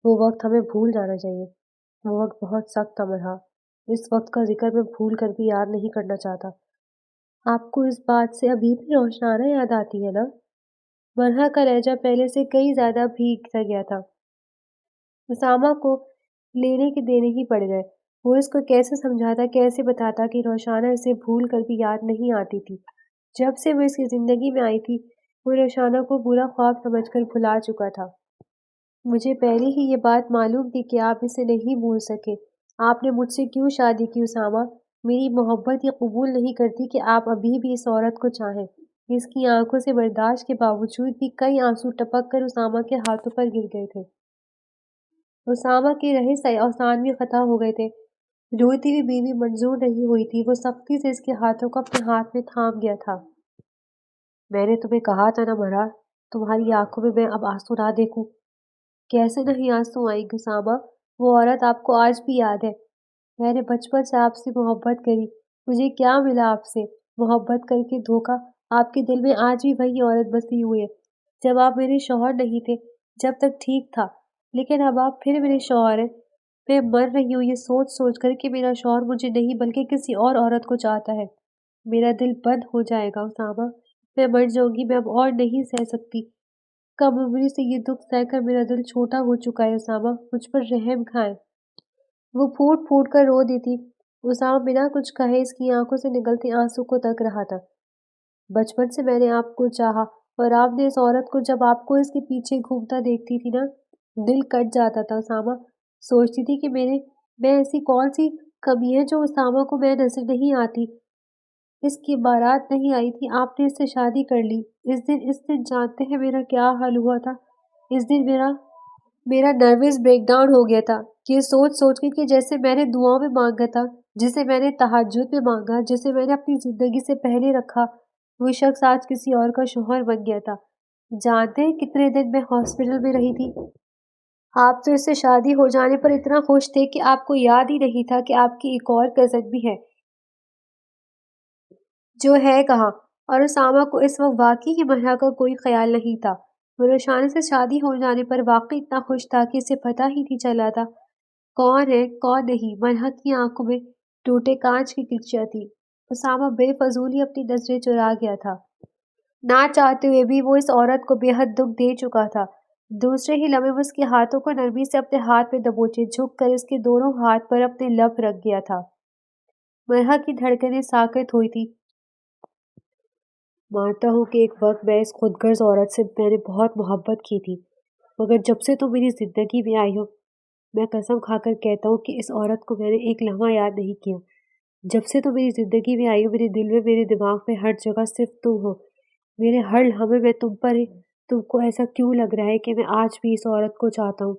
وہ وقت ہمیں بھول جانا چاہیے۔ وہ وقت بہت سخت تھا مرحا۔ اس وقت کا ذکر میں بھول کر بھی یاد نہیں کرنا چاہتا۔ آپ کو اس بات سے ابھی بھی روشنانہ یاد آتی ہے نا؟ مرحا کا لہجہ پہلے سے کئی زیادہ بھیگ سا گیا تھا۔ اسامہ کو لینے کے دینے ہی پڑ گئے۔ وہ اس کو کیسے سمجھاتا، کیسے بتاتا کہ روشانہ اسے بھول کر بھی یاد نہیں آتی تھی۔ جب سے وہ اس کی زندگی میں آئی تھی وہ روشانہ کو برا خواب سمجھ کر بھلا چکا تھا۔ مجھے پہلے ہی یہ بات معلوم تھی کہ آپ اسے نہیں بھول سکے۔ آپ نے مجھ سے کیوں شادی کی اسامہ؟ میری محبت یہ قبول نہیں کرتی کہ آپ ابھی بھی اس عورت کو چاہیں۔ اس کی آنکھوں سے برداشت کے باوجود بھی کئی آنسو ٹپک کر اسامہ کے ہاتھوں پر گر گئے تھے۔ اسامہ کے رہے اوسان بھی ختم ہو گئے تھے۔ روتی ہوئی بیوی منظور نہیں ہوئی تھی، وہ سختی سے اس کے ہاتھوں کو اپنے ہاتھ میں تھام گیا تھا۔ میں نے تمہیں کہا تھا نا مراد، تمہاری آنکھوں میں اب آنسو نہ دیکھوں۔ کیسے نہیں آنسو آئیں گے اسامہ؟ وہ عورت آپ کو آج بھی یاد ہے۔ میں نے بچپن سے آپ سے محبت کری، مجھے کیا ملا آپ سے؟ محبت کر کے دھوکا۔ آپ کے دل میں آج بھی وہی عورت بسی ہوئی ہے۔ جب آپ میرے شوہر نہیں تھے، جب تک ٹھیک تھا، لیکن اب آپ پھر میرے شوہر ہیں۔ میں مر رہی ہوں یہ سوچ سوچ کر کہ میرا شوہر مجھے نہیں بلکہ کسی اور عورت کو چاہتا ہے۔ میرا دل بند ہو جائے گا اسامہ، میں مر جاؤں گی، میں اب اور نہیں سہ سکتی۔ کم عمری سے یہ دکھ سہ کر میرا دل چھوٹا ہو چکا ہے اسامہ، مجھ پر رحم کھائیں۔ وہ پھوٹ پھوٹ کر رو دی تھی۔ اسامہ بنا کچھ کہے اس کی آنکھوں سے نکلتے آنسو کو تک رہا تھا۔ بچپن سے میں نے آپ کو چاہا، اور آپ نے اس عورت کو جب آپ کو اس کے پیچھے گھومتا دیکھتی تھی نا، دل کٹ جاتا تھا اسامہ۔ سوچتی تھی کہ میں ایسی کون سی کمی ہے جو اسامہ کو میں نظر نہیں آتی۔ اس کی بارات نہیں آئی تھی، آپ نے اس سے شادی کر لی۔ اس دن جانتے ہیں میرا کیا حال ہوا تھا؟ اس دن میرا نروس بریک ڈاؤن ہو گیا تھا، یہ سوچ سوچ کے کہ جیسے میں نے دعاؤں میں مانگا تھا، جسے میں نے تہجد میں مانگا، جسے میں نے اپنی زندگی سے پہلے رکھا، وہ شخص آج کسی اور کا شوہر بن گیا تھا۔ جانتے ہیں کتنے دن میں ہاسپٹل میں رہی تھی؟ آپ تو اس سے شادی ہو جانے پر اتنا خوش تھے کہ آپ کو یاد ہی نہیں تھا کہ آپ کی ایک اور کزن بھی ہے، جو ہے کہاں؟ اور اسامہ کو اس وقت واقعی ہی مرحا کا کوئی خیال نہیں تھا۔ وہ روشانہ سے شادی ہو جانے پر واقعی اتنا خوش تھا کہ اسے پتہ ہی نہیں چلا تھا کون ہے کون نہیں۔ مرحا کی آنکھوں میں ٹوٹے کانچ کی کرچیاں تھی۔ اسامہ بے فضولی اپنی نظریں چرا گیا تھا۔ نہ چاہتے ہوئے بھی وہ اس عورت کو بے حد دکھ دے چکا تھا۔ دوسرے ہی لمحے وہ اس کے ہاتھوں کو نرمی سے اپنے ہاتھ میں دبوچے جھک کر اس کے دونوں ہاتھ پر اپنے لب رکھ گیا تھا۔ مرحا کی دھڑکنیں ساکت ہوئی تھی۔ مانتا ہوں کہ ایک وقت میں اس خود غرض عورت سے میں نے بہت محبت کی تھی، مگر جب سے تم میری زندگی میں آئی ہو، میں قسم کھا کر کہتا ہوں کہ اس عورت کو میں نے ایک لمحہ یاد نہیں کیا۔ جب سے تم میری زندگی میں آئی ہو، میرے دل میں، میرے دماغ میں، ہر جگہ صرف تم ہو۔ میرے ہر لمحے میں تم پر ہے۔ تم کو ایسا کیوں لگ رہا ہے کہ میں آج بھی اس عورت کو چاہتا ہوں؟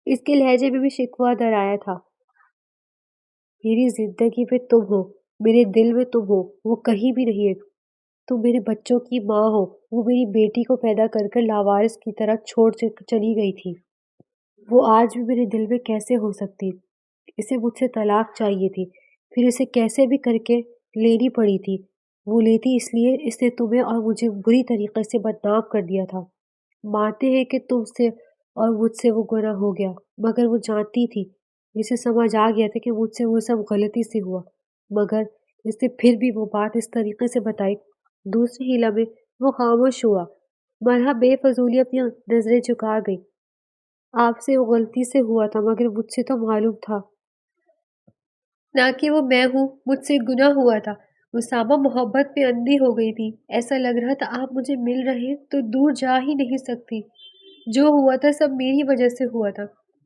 اس کے لہجے میں بھی شکوہ در آیا تھا۔ میری زندگی میں تم ہو، میرے دل میں تم ہو، وہ کہیں بھی نہیں ہے۔ تم میرے بچوں کی ماں ہو، وہ میری بیٹی کو پیدا کر کر لاوارث کی طرح چھوڑ چلی گئی تھی۔ وہ آج بھی میرے دل میں کیسے ہو سکتی؟ اسے مجھ سے طلاق چاہیے تھی، پھر اسے کیسے بھی کر کے لینی پڑی تھی۔ وہ لیتی اس لیے اس نے تمہیں اور مجھے بری طریقے سے بدنام کر دیا تھا۔ مانتے ہیں کہ تم سے اور مجھ سے وہ گناہ ہو گیا، مگر وہ جانتی تھی، اسے سمجھ آ گیا تھا کہ مجھ سے وہ سب غلطی سے ہوا، مگر اس نے پھر بھی وہ بات اس طریقے سے بتائی۔ دوسرے ہی لمحے وہ خاموش ہوا۔ مرحا بے فضولی اپنی نظریں جھکا گئی۔ آپ سے وہ غلطی سے ہوا تھا، مگر مجھ سے تو معلوم تھا نہ کہ وہ میں ہوں، مجھ سے گناہ ہوا تھا۔ اسامہ محبت میں اندھی ہو گئی تھی، ایسا لگ رہا تھا آپ مجھے مل رہے تو دور جا ہی نہیں سکتی۔ جو ہوا تھا سب میری وجہ سے ہوا تھا۔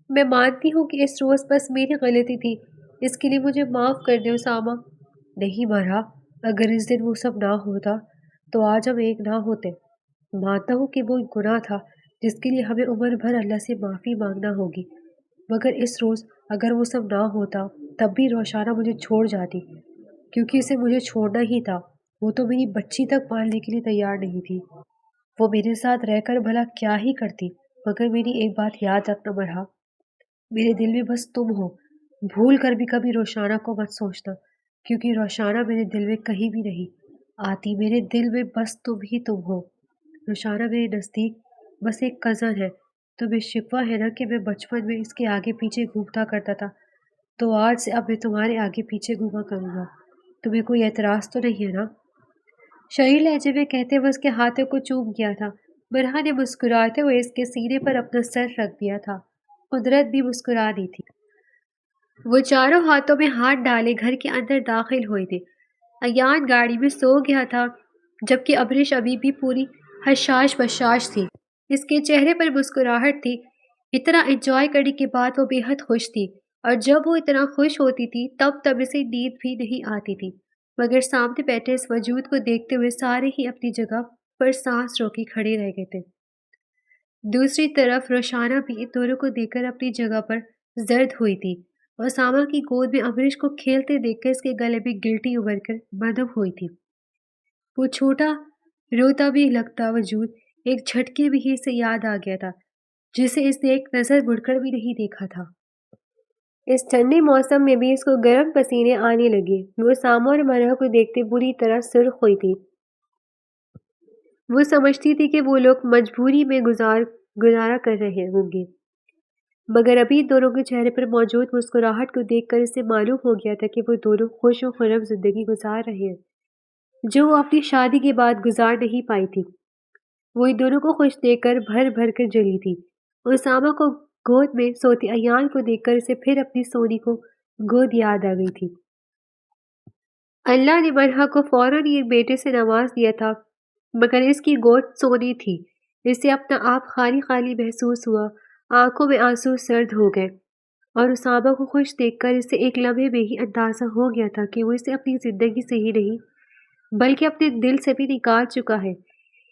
میں مانتی ہوں کہ اس روز بس میری غلطی تھی، اس کے لیے مجھے معاف کر دے اسامہ۔ نہیں مرحا، اگر اس دن وہ سب نہ ہوتا تو آج ہم ایک نہ ہوتے۔ مانتا ہوں کہ وہ ایک گناہ تھا جس کے لیے ہمیں عمر بھر اللہ سے معافی مانگنا ہوگی، مگر اس روز اگر وہ سب نہ ہوتا تب بھی روشانہ مجھے چھوڑ جاتی، کیونکہ اسے مجھے چھوڑنا ہی تھا۔ وہ تو میری بچی تک پالنے کے لیے تیار نہیں تھی۔ وہ میرے ساتھ رہ کر بھلا کیا ہی کرتی، مگر میری ایک بات یاد رکھنا مرحا، میرے دل میں بس تم ہو۔ بھول کر بھی کبھی روشانہ کو مت سوچنا، کیونکہ روشانہ میرے دل میں کہیں بھی نہیں آتی، میرے دل میں بس تم ہو۔ روشانہ میرے نزدیک بس ایک کزن ہے۔ تمہیں شکوہ ہے نا کہ میں بچپن میں اس کے آگے پیچھے گھومتا کرتا تھا، تو آج سے اب میں تمہارے آگے پیچھے گھوما کروں گا۔ تمہیں کوئی اعتراض تو نہیں ہے نا؟ شریر لہجے میں کہتے ہوئے اس کے ہاتھوں کو چوم کیا تھا۔ مرحا نے مسکراتے ہوئے اس کے سینے پر اپنا سر رکھ دیا تھا۔ قدرت بھی مسکرا دی تھی۔ وہ چاروں ہاتھوں میں ہاتھ ڈالے گھر کے اندر داخل ہوئے تھے۔ ایان گاڑی میں سو گیا تھا جبکہ ابریش ابھی بھی پوری حشاش بشاش تھی۔ اس کے چہرے پر مسکراہٹ تھی۔ اتنا انجوائے کرنے کے بعد وہ بے حد خوش تھی، اور جب وہ اتنا خوش ہوتی تھی تب اسے نیند بھی نہیں آتی تھی، مگر سامنے بیٹھے اس وجود کو دیکھتے ہوئے سارے ہی اپنی جگہ پر سانس روکے کھڑے رہ گئے تھے۔ دوسری طرف روشانہ بھی ان دونوں کو دیکھ کر اپنی جگہ پر زرد ہوئی تھی، اور ساما کی گود میں امریش کو کھیلتے دیکھ کر اس کے گلے میں گلٹی ابھر کر مدھو ہوئی تھی۔ وہ چھوٹا روتا بھی لگتا وجود ایک جھٹکے بھی ہی سے یاد آ گیا تھا، جسے اس نے ایک نظر مڑ کر بھی نہیں دیکھا تھا۔ اس ٹھنڈے موسم میں بھی اس کو گرم پسینے آنے لگے۔ وہ ساما اور مرہ کو دیکھتے بری طرح سرخ ہوئی تھی۔ وہ سمجھتی تھی کہ وہ لوگ مجبوری میں گزارا کر رہے ہوں گے، مگر ابھی دونوں کے چہرے پر موجود مسکراہٹ کو دیکھ کر اسے معلوم ہو گیا تھا کہ وہ دونوں خوش و خرم زندگی گزار رہے ہیں، جو وہ اپنی شادی کے بعد گزار نہیں پائی تھی۔ وہ ان دونوں کو خوش دیکھ کر بھر بھر کر جلی تھی، اور ساما کو گود میں سوتی ایان کو دیکھ کر اسے پھر اپنی سونی کو گود یاد آ گئی تھی۔ اللہ نے مرحا کو فوراً ہی ایک بیٹے سے نواز دیا تھا، مگر اس کی گود سونی تھی۔ اسے اپنا آپ خالی خالی محسوس ہوا، آنکھوں میں آنسو سرد ہو گئے، اور اسامہ کو خوش دیکھ کر اسے ایک لمحے میں ہی اندازہ ہو گیا تھا کہ وہ اسے اپنی زندگی سے ہی نہیں بلکہ اپنے دل سے بھی نکال چکا ہے۔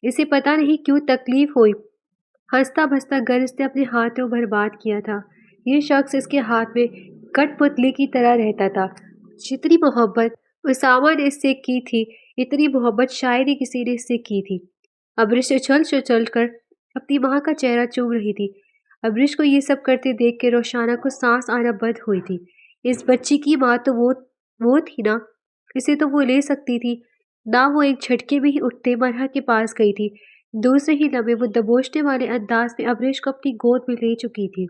اسے پتہ نہیں کیوں تکلیف ہوئی۔ ہنستا بھستا گھر اس نے اپنے ہاتھوں برباد کیا تھا۔ یہ شخص اس کے ہاتھ میں کٹ پتلی کی طرح رہتا تھا۔ جتنی محبت اسامہ نے اس سے کی تھی، اتنی محبت شاید ہی کسی نے اس سے کی تھی۔ ابرش اچھل کر اپنی ماں کا چہرہ چوم رہی تھی۔ ابرش کو یہ سب کرتے دیکھ کے روشانہ کو سانس آنا بند ہوئی تھی۔ اس بچی کی ماں تو وہ تھی نا، اسے تو وہ لے سکتی تھی نہ۔ وہ ایک جھٹکے میں ہی اٹھتے مرحا کے پاس گئی تھی۔ دوسرے ہی لمحے وہ دبوچنے والے انداز میں ابرش کو اپنی گود میں لے چکی تھی۔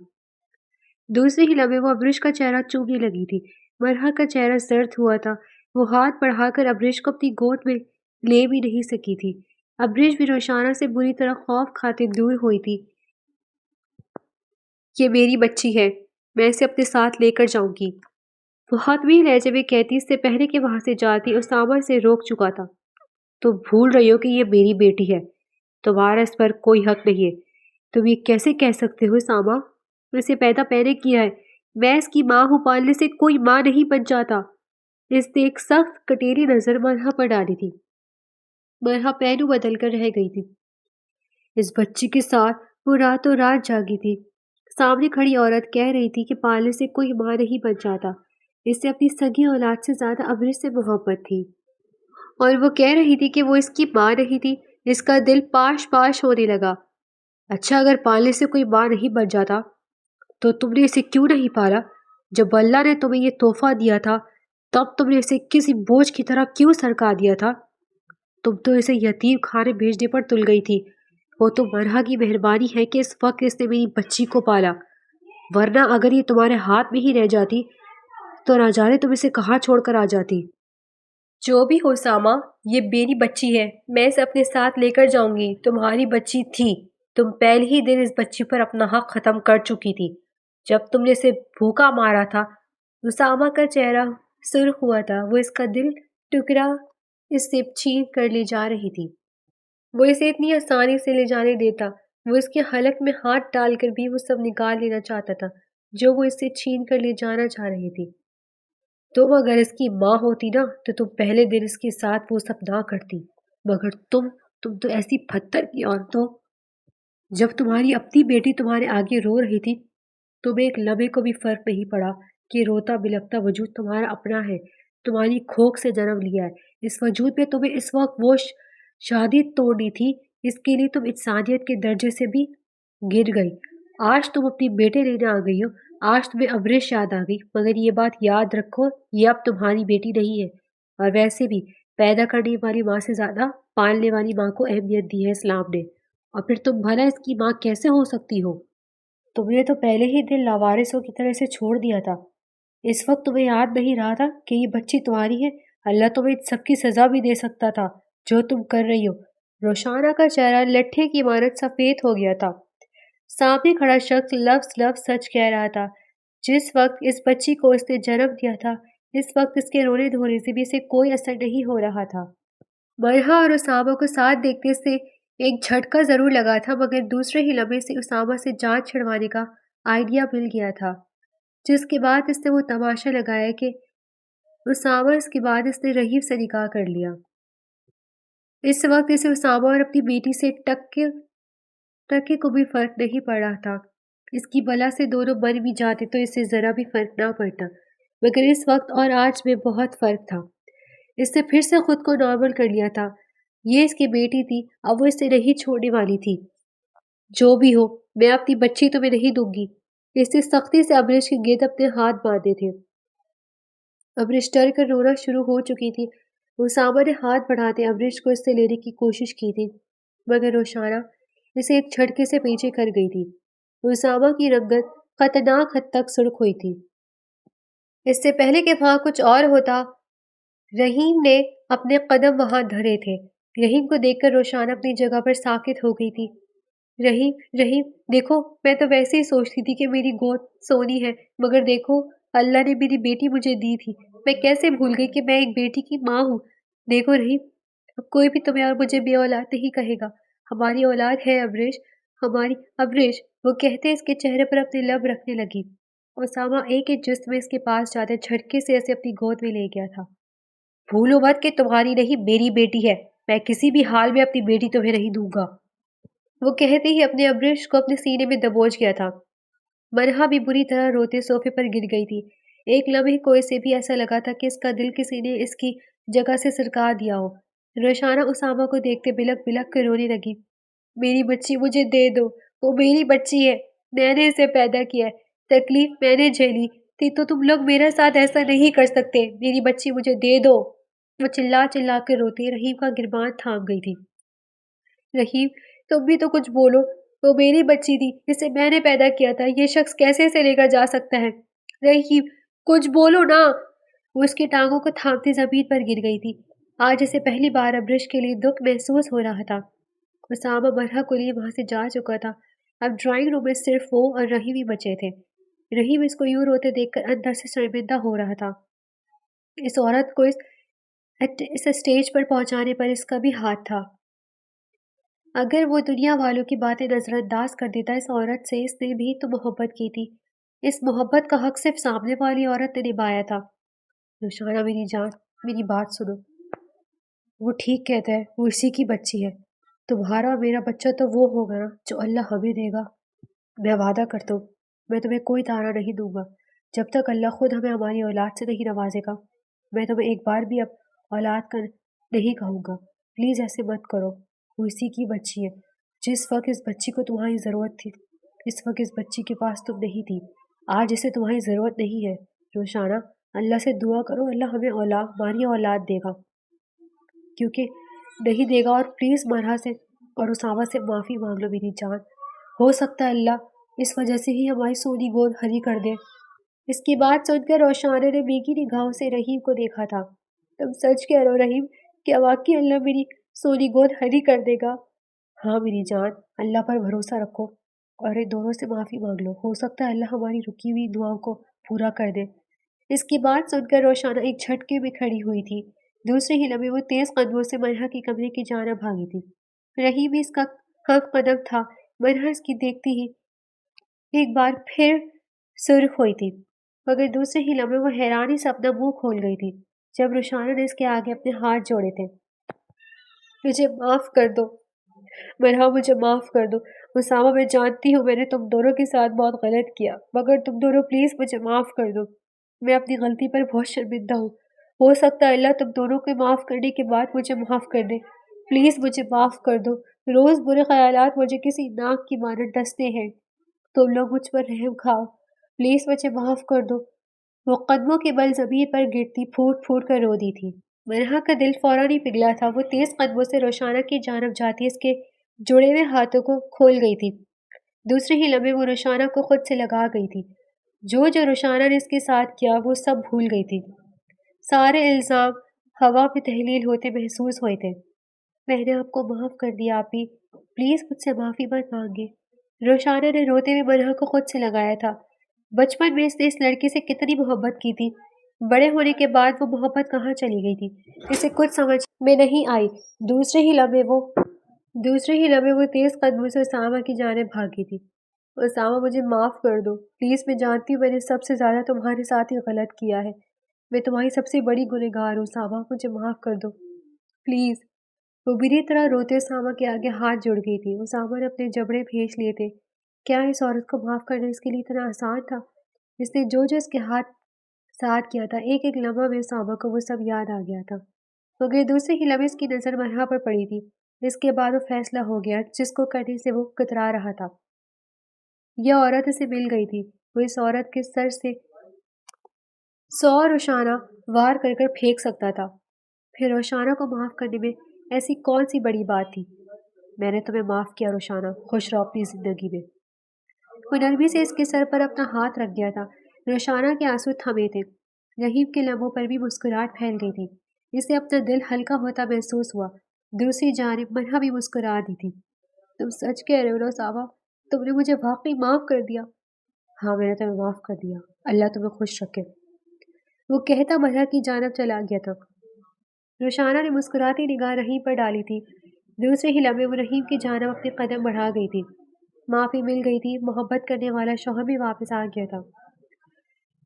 دوسرے ہی لمحے وہ ابرش کا چہرہ چومنے لگی تھی۔ مرحا کا چہرہ زرد ہوا تھا۔ وہ ہاتھ بڑھا کر ابرش کو اپنی گود میں لے بھی نہیں سکی تھی۔ ابرش بھی روشانہ سے بری طرح خوف کھاتے دور ہوئی تھی۔ یہ میری بچی ہے، میں اسے اپنے ساتھ لے کر جاؤں گی، وہ حتمی لہجے میں کہتی اس سے پہلے کہ وہاں سے جاتی اسامہ سے روک چکا تھا۔ تم بھول رہی ہو کہ یہ میری بیٹی ہے، تمہارا اس پر کوئی حق نہیں ہے۔ تم یہ کیسے کہہ سکتے ہو ساما؟ اسے پیدا میں نے کیا ہے، میں اس کی ماں ہوں، پالنے سے کوئی ماں نہیں بن جاتا۔ اس نے ایک سخت کٹیری نظر مرحا پر ڈالی تھی۔ مرحا پہلو بدل کر رہ گئی تھی۔ اس بچی کے ساتھ وہ راتوں رات جاگی تھی۔ سامنے کھڑی عورت کہہ رہی تھی کہ پالنے سے کوئی ماں نہیں بن جاتا۔ اس سے اپنی سگی اولاد سے زیادہ ابرش سے محبت تھی، اور وہ کہہ رہی تھی کہ وہ اس کی ماں نہیں تھی۔ اس کا دل پاش پاش ہونے لگا۔ اچھا، اگر پالنے سے کوئی ماں نہیں بن جاتا تو تم نے اسے کیوں نہیں پالا؟ جب اللہ نے تمہیں یہ تحفہ دیا تھا تب تم نے اسے کسی بوجھ کی طرح کیوں سرکا دیا تھا؟ تم تو اسے یتیم خانے بھیجنے پر تل گئی تھی۔ وہ تو مرحا کی مہربانی ہے کہ اس وقت اس نے میری بچی کو پالا، ورنہ اگر یہ تمہارے ہاتھ میں ہی رہ جاتی تو نہ جانے تم اسے کہاں چھوڑ کر آ جاتی۔ جو بھی ہو ساما، یہ میری بچی ہے، میں اسے اپنے ساتھ لے کر جاؤں گی۔ تمہاری بچی تھی، تم پہلے ہی دن اس بچی پر اپنا حق ختم کر چکی تھی جب تم نے اسے بھوکا مارا تھا۔ اسامہ کا چہرہ سرخ ہوا تھا۔ وہ اس کا دل ٹکڑا اس سے چھین کر لے جا رہی تھی۔ وہ اسے اتنی آسانی سے لے جانے دیتا؟ وہ اس کے حلق میں ہاتھ ڈال کر بھی وہ سب نکال لینا چاہتا تھا جو وہ اس سے چھین کر لے جانا چاہ رہی تھی۔ تم اگر اس کی ماں ہوتی نا تو تم پہلے دن اس کے ساتھ وہ سب نہ کرتی، مگر تم تو ایسی پتھر کی عورت ہو۔ جب تمہاری اپنی بیٹی تمہارے آگے رو رہی تھی تمہیں ایک لمحے کو بھی فرق نہیں پڑا کہ روتا بلکتا وجود تمہارا اپنا ہے، تمہاری کھوک سے جنم لیا ہے۔ اس وجود میں تمہیں اس وقت وہ شادی توڑنی تھی، اس کے لیے تم انسانیت کے درجے سے بھی گر گئی۔ آج تم اپنی بیٹے لینے آ گئی ہو، آج تمہیں ابرش یاد آ گئی، مگر یہ بات یاد رکھو یہ اب تمہاری بیٹی نہیں ہے، اور ویسے بھی پیدا کرنے والی ماں سے زیادہ پالنے والی ماں کو اہمیت دی ہے اسلام نے، اور پھر تم بھلا اس کی ماں کیسے ہو سکتی ہو؟ تم نے تو پہلے ہی دل لاوارثوں کی طرح سے چھوڑ دیا تھا۔ اس وقت تمہیں یاد نہیں رہا تھا کہ یہ بچی تمہاری ہے؟ اللہ تمہیں سب کی سزا بھی دے سکتا تھا جو تم کر رہی ہو۔ روشانہ کا چہرہ لٹھے کی مانند سفید ہو گیا تھا۔ سامنے کھڑا شخص لفظ لفظ سچ کہہ رہا تھا۔ جس وقت اس بچی کو اس نے جنم دیا تھا، اس وقت اس کے رونے دھونے سے بھی اسے کوئی اثر نہیں ہو رہا تھا۔ مرحا اور اسامہ کو ساتھ دیکھنے سے ایک جھٹکا ضرور لگا تھا، مگر دوسرے ہی لمحے سے اسامہ سے جان چھڑوانے کا آئیڈیا مل گیا تھا، جس کے بعد اس نے وہ تماشا لگایا کہ اسامہ اس کے بعد اس نے رحیم سے نکاح کر لیا۔ اس وقت اسے اسامہ اور اپنی بیٹی سے ٹکے کو بھی فرق نہیں پڑ رہا تھا۔ اس کی بلا سے دونوں مر بھی جاتے تو اسے ذرا بھی فرق نہ پڑتا، مگر اس وقت اور آج میں بہت فرق تھا۔ اس نے پھر سے خود کو نارمل کر لیا تھا۔ یہ اس کی بیٹی تھی، اب وہ اسے نہیں چھوڑنے والی تھی۔ جو بھی ہو، میں اپنی بچی تمہیں نہیں دوں گی۔ اس نے سختی سے ابرش کے گرد اپنے ہاتھ باندھے تھے۔ ابرش ڈر کر رونا شروع ہو چکی تھی۔ اسامہ نے ہاتھ بڑھاتے ابرش کو اس سے لینے کی کوشش کی تھی، مگر روشانہ اسے ایک جھٹکے سے پیچھے کر گئی تھی۔ اسامہ کی رنگت خطرناک حد تک سرخ ہوئی تھی۔ اس سے پہلے کہ وہاں کچھ اور ہوتا، رحیم نے اپنے قدم وہاں دھرے تھے۔ رحیم کو دیکھ کر روشانہ اپنی جگہ پر ساکت ہو گئی تھی۔ رحیم دیکھو، میں تو ویسے ہی سوچتی تھی کہ میری گود سونی ہے، مگر دیکھو اللہ نے میری بیٹی مجھے دی تھی۔ میں کیسے بھول گئی کہ میں ایک بیٹی کی ماں ہوں۔ دیکھو رحیم، اب کوئی بھی تمہیں اور مجھے بے اولاد نہیں کہے گا۔ ہماری اولاد ہے ابرش، ہماری ابرش۔ وہ کہتے اس کے چہرے پر اپنے لب رکھنے لگی۔ اسامہ ایک ایک جست میں اس کے پاس جاتے جھٹکے سے اسے اپنی گود میں لے گیا تھا۔ بھولو مت کہ تمہاری نہیں میری بیٹی ہے، میں کسی بھی حال میں اپنی بیٹی تمہیں نہیں دوں گا۔ وہ کہتے ہی اپنے ابرش کو اپنے سینے میں دبوچ گیا تھا۔ مرحا بھی بری طرح روتے صوفے پر گر گئی تھی۔ ایک لمحے کو اسے بھی ایسا لگا تھا کہ اس کا دل کسی نے اس کی جگہ سے سرکا دیا ہو۔ روشانہ اسامہ کو دیکھتے بلک بلک کر رونے لگی۔ میری بچی مجھے دے دو، وہ میری بچی ہے، میں نے اسے پیدا کیا ہے، تکلیف میں نے جھیلی تھی تو تم لوگ میرے ساتھ ایسا نہیں کر سکتے، میری بچی مجھے دے دو۔ وہ چلا چلا کر روتی رحیم کا گربان تھام گئی تھی۔ رحیم، تم بھی تو کچھ بولو، وہ میری بچی تھی، اسے میں نے پیدا کیا تھا، یہ شخص کیسے اسے لے کر جا سکتا ہے؟ رحیم، کچھ بولو نا۔ وہ اس کی ٹانگوں کو تھامتی زمین پر گر گئی تھی۔ آج اسے پہلی بار ابرش کے لیے دکھ محسوس ہو رہا تھا۔ اسامہ مرحا کو لیے وہاں سے جا چکا تھا۔ اب ڈرائنگ روم میں صرف وہ اور رحیم ہی بچے تھے۔ رحیم اس کو یوں روتے دیکھ کر اندر سے شرمندہ ہو رہا تھا۔ اس عورت کو اس اسٹیج پر پہنچانے پر اس کا بھی ہاتھ تھا۔ اگر وہ دنیا والوں کی باتیں نظر انداز کر دیتا، اس عورت سے اس نے بھی تو محبت کی تھی۔ اس محبت کا حق صرف سامنے والی عورت نے نبھایا تھا۔ روشانہ میری جان، میری بات سنو۔ وہ ٹھیک کہتا ہے، وہ اسی کی بچی ہے۔ تمہارا اور میرا بچہ تو وہ ہوگا نا جو اللہ ہمیں دے گا۔ میں وعدہ کرتا ہوں، میں تمہیں کوئی تانا نہیں دوں گا جب تک اللہ خود ہمیں ہماری اولاد سے نہیں نوازے گا۔ میں تمہیں ایک بار بھی اب اولاد کا نہیں کہوں گا، پلیز ایسے مت کرو۔ وہ اسی کی بچی ہے۔ جس وقت اس بچی کو تمہاری ضرورت تھی، اس وقت اس بچی کے پاس تم نہیں تھی۔ آج اسے تمہاری ضرورت نہیں ہے۔ روشانہ، اللہ سے دعا کرو اللہ ہمیں ہماری اولاد دے گا، کیونکہ نہیں دے گا۔ اور پلیز مرحا سے اور اسامہ سے معافی مانگ لو میری جان۔ ہو سکتا ہے اللہ اس وجہ سے ہی ہماری سونی گود ہری کر دے۔ اس کی بات سن کر روشانہ نے بھیگی نگاہوں سے رحیم کو دیکھا تھا۔ تم سچ کہہ رہے ہو رحیم؟ کیا واقعی اللہ میری سونی گود ہری کر دے گا؟ ہاں میری جان، اللہ پر بھروسہ رکھو اور ان دونوں سے معافی مانگ لو، ہو سکتا ہے اللہ ہماری رکی ہوئی دعاؤں کو پورا کر دے۔ اس کی بات سن کر روشانہ ایک جھٹکے میں کھڑی ہوئی تھی۔ دوسرے ہی لمحے وہ تیز قدموں سے مرحا کے کمرے کی جانب بھاگی تھی۔ رحیم بھی اس کا ہم قدم تھا۔ مرحا اس کی دیکھتی ہی ایک بار پھر سرخ ہوئی تھی، مگر دوسرے ہی لمحے وہ حیرانی سے اپنا منہ کھول گئی تھی جب روشانہ نے اس کے آگے اپنے ہاتھ جوڑے تھے۔ مجھے معاف کر دو مرحا، مجھے معاف کر دو۔ اسامہ، میں جانتی ہوں میں نے تم دونوں کے ساتھ بہت غلط کیا، مگر تم دونوں پلیز مجھے معاف کر دو۔ میں اپنی غلطی پر بہت شرمندہ ہوں۔ ہو سکتا ہے اللہ تم دونوں کو معاف کرنے کے بعد مجھے معاف کر دے۔ پلیز مجھے معاف کر دو۔ روز برے خیالات مجھے کسی ناک کی مانند ڈستے ہیں۔ تم لوگ مجھ پر رحم کھاؤ، پلیز مجھے معاف کر دو۔ وہ قدموں کے بل زمین پر گرتی پھوٹ پھوٹ کر رو دی تھی۔ مرحا کا دل فوراً ہی پگھلا تھا۔ وہ تیز قدموں سے روشانہ کی جانب جاتی اس کے جڑے ہوئے ہاتھوں کو کھول گئی تھی۔ دوسرے ہی لمحے وہ روشانہ کو خود سے لگا گئی تھی۔ جو روشانہ نے اس کے ساتھ کیا وہ سب بھول گئی تھی۔ سارے الزام ہوا میں تحلیل ہوتے محسوس ہوئے تھے۔ میں نے آپ کو معاف کر دیا آپی، پلیز مجھ سے معافی مت مانگے۔ روشانہ نے روتے ہوئے مرحا کو خود سے لگایا تھا۔ بچپن میں اس نے اس لڑکی سے کتنی محبت کی تھی، بڑے ہونے کے بعد وہ محبت کہاں چلی گئی تھی اسے کچھ سمجھ میں نہیں آئی۔ دوسرے ہی لمحے وہ دوسرے ہی لمحے وہ تیز قدموں سے اسامہ کی جانب بھاگی تھی۔ اسامہ مجھے معاف کر دو پلیز، میں جانتی ہوں میں نے سب سے زیادہ تمہارے ساتھ ہی غلط کیا ہے، میں تمہاری سب سے بڑی گنہگار ہوں اسامہ، مجھے معاف کر دو پلیز۔ وہ بری طرح روتے اسامہ کے آگے ہاتھ جڑ گئی تھی۔ اسامہ نے اپنے جبڑے بھیج لیے تھے۔ کیا اس عورت کو معاف کرنا اس کے لیے اتنا آسان تھا؟ اس نے جو اس کے ہاتھ ساتھ کیا تھا، ایک ایک لمحہ میں اسامہ کو وہ سب یاد آ گیا تھا، مگر دوسرے ہی لمحے اس کی نظر مرحا پر پڑی تھی۔ اس کے بعد وہ فیصلہ ہو گیا جس کو کرنے سے وہ کترا رہا تھا۔ یہ عورت اسے مل گئی تھی، وہ اس عورت کے سر سے 100 روشانہ وار کر کر پھینک سکتا تھا۔ پھر روشانہ کو معاف کرنے میں ایسی کون سی بڑی بات تھی؟ میں نے تمہیں معاف کیا روشانہ، خوش رہو اپنی زندگی میں۔ وہ نرمی سے اس کے سر پر اپنا ہاتھ رکھ گیا تھا۔ روشانہ کے آنسو تھمے تھے، رحیم کے لبوں پر بھی مسکراہٹ پھیل گئی تھی۔ اسے اپنا دل ہلکا ہوتا محسوس ہوا۔ دوسری جانب مرحا بھی مسکرا دی تھی۔ تم سچ کہہ رہے ہو نا صابہ، تم نے مجھے واقعی معاف کر دیا؟ ہاں میں نے تمہیں معاف کر دیا، اللہ تمہیں خوش رکھے، وہ کہتا مرحا کی جانب چلا گیا تھا۔ روشانہ نے مسکراتی نگاہ رحیم پر ڈالی تھی۔ دوسرے ہی لمحے وہ رحیم کی جانب اپنے قدم بڑھا گئی تھی۔ معافی مل گئی تھی، محبت کرنے والا شوہر بھی واپس آ گیا تھا۔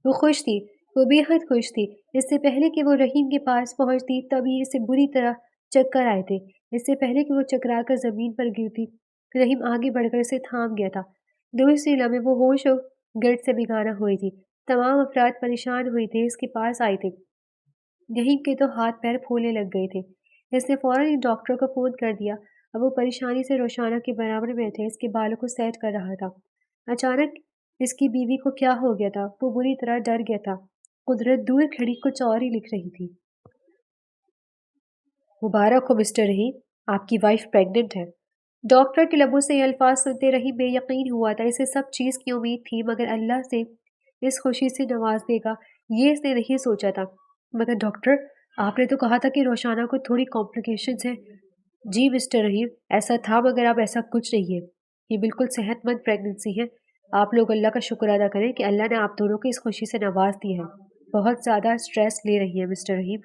وہ خوش تھی، وہ بے حد خوش تھی۔ اس سے پہلے کہ وہ رحیم کے پاس پہنچتی تبھی اسے بری طرح چکر آئے تھے۔ اس سے پہلے کہ وہ چکرا کر زمین پر گرتی، رحیم آگے بڑھ کر اسے تھام گیا تھا۔ دوسری لمحے وہ ہوش و گرد سے بیگانہ ہوئی تھی۔ تمام افراد پریشان ہوئے تھے، اس کے پاس آئے تھے۔ رحیم کے تو ہاتھ پیر پھولنے لگ گئے تھے۔ اس نے فوراً ایک ڈاکٹر کو فون کر دیا۔ اب وہ پریشانی سے روشانہ کے برابر میں تھے، اس کے بالوں کو سیٹ کر رہا تھا۔ اچانک اس کی بیوی کو کیا ہو گیا تھا؟ وہ بری طرح ڈر گیا تھا۔ قدرت دور کھڑی کچھ اور ہی لکھ رہی تھی۔ مبارک ہو مسٹر رحیم، آپ کی وائف پریگننٹ ہے۔ ڈاکٹر کے لبوں سے یہ الفاظ سنتے رحیم بے یقین ہوا تھا۔ اسے سب چیز کی امید تھی، مگر اللہ سے اس خوشی سے نواز دے گا یہ اس نے نہیں سوچا تھا۔ مگر ڈاکٹر، آپ نے تو کہا تھا کہ روشانہ کو تھوڑی کمپلیکیشنز ہیں۔ جی مسٹر رحیم، ایسا تھا مگر اب ایسا کچھ نہیں ہے، یہ بالکل صحت مند پریگننسی ہے۔ آپ لوگ اللہ کا شکر ادا کریں کہ اللہ نے آپ دونوں کو اس خوشی سے نواز دی ہے۔ بہت زیادہ سٹریس لے رہی ہے مسٹر رحیم،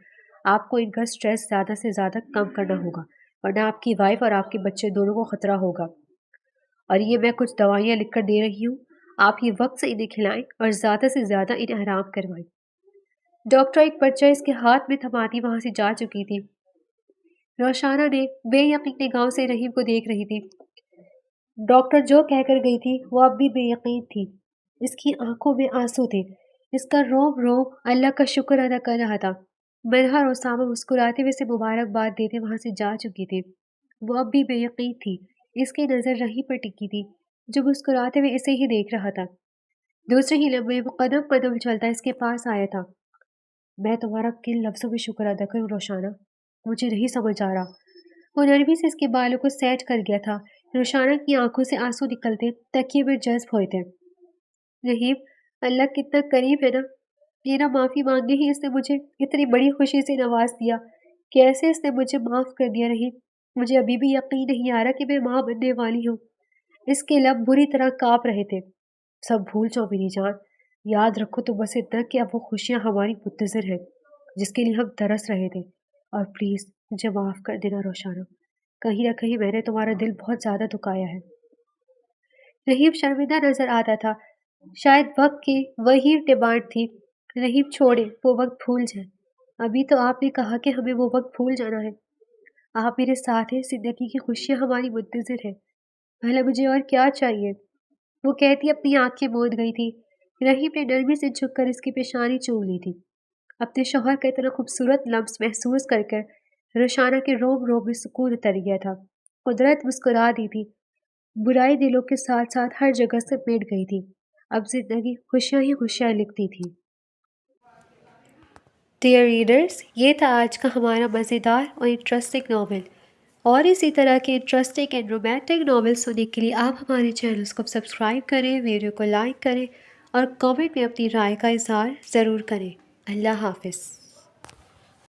آپ کو ان کا سٹریس زیادہ سے زیادہ کم کرنا ہوگا، ورنہ آپ کی وائف اور آپ کے بچے دونوں کو خطرہ ہوگا۔ اور یہ میں کچھ دوائیاں لکھ کر دے رہی ہوں، آپ یہ وقت سے انہیں کھلائیں اور زیادہ سے زیادہ انہیں آرام کروائیں۔ ڈاکٹر ایک پرچہ اس کے ہاتھ میں تھماتی وہاں سے جا چکی تھی۔ روشانہ نے بے یقین نگاہوں سے رحیم کو دیکھ رہی تھی۔ ڈاکٹر جو کہہ کر گئی تھی وہ اب بھی بے یقین تھی۔ اس کی آنکھوں میں آنسو تھے، اس کا روم روم اللہ کا شکر ادا کر رہا تھا۔ مرحا اور اسامہ مسکراتے ہوئے اسے مبارکباد دیتے وہاں سے جا چکی تھی۔ وہ اب بھی بے یقین تھی، اس کی نظر رحیم پر ٹکی تھی جو مسکراتے ہوئے اسے ہی دیکھ رہا تھا۔ دوسرے ہی لمحے وہ قدم قدم چلتا اس کے پاس آیا تھا۔ میں تمہارا کن لفظوں میں شکر ادا کروں روشانہ، مجھے نہیں سمجھ آ رہا۔ وہ نرمی سے اس کے بالوں کو سیٹ کر گیا تھا۔ روشانہ کی آنکھوں سے آنسو نکلتے تکیے میں جذب ہوئے تھے۔ رحیم، اللہ کتنا قریب ہے نا، میرا معافی مانگنے ہی اس نے مجھے اتنی بڑی خوشی سے نواز دیا۔ کیسے اس نے مجھے معاف کر دیا رحیم، مجھے ابھی بھی یقین نہیں آ رہا کہ میں ماں بننے والی ہوں۔ اس کے لب بری طرح کانپ رہے تھے۔ سب بھول جاؤ میری جان، یاد رکھو تو بس اتنا کہ اب وہ خوشیاں ہماری منتظر ہیں جس کے لیے ہم ترس رہے تھے، اور پلیز مجھے معاف کر دینا روشانہ، کہیں نہ کہیں میں نے تمہارا دل بہت زیادہ دکھایا ہے۔ رحیم شرمندہ نظر آتا تھا، شاید وقت کی وہی ڈیمانڈ تھی۔ رحیم چھوڑے، وہ وقت بھول جائیں، ابھی تو آپ نے کہا کہ ہمیں وہ وقت بھول جانا ہے۔ آپ میرے ساتھ ہیں، زندگی کی خوشیاں ہماری منتظر ہیں، بھلا مجھے اور کیا چاہیے؟ وہ کہتی اپنی آنکھیں موند گئی تھی۔ رحیم نے نرمی سے جھک کر اس کی پیشانی چوم لی تھی۔ اپنے شوہر کا اتنا خوبصورت لمس محسوس کر کر روشانہ کے روم روم میں سکون اتر گیا تھا۔ قدرت مسکرا دی تھی، برائی دلوں کے ساتھ ساتھ ہر جگہ سے مٹ گئی تھی۔ اب زندگی خوشیاں ہی خوشیاں لکھتی تھی۔ ڈیئر ریڈرز، یہ تھا آج کا ہمارا مزیدار اور انٹرسٹنگ ناول، اور اسی طرح کے انٹرسٹنگ اینڈ رومانٹک ناول سننے کے لیے آپ ہمارے چینلز کو سبسکرائب کریں، ویڈیو کو لائک کریں اور کامنٹ میں اپنی رائے کا اظہار ضرور کریں۔ اللہ حافظ۔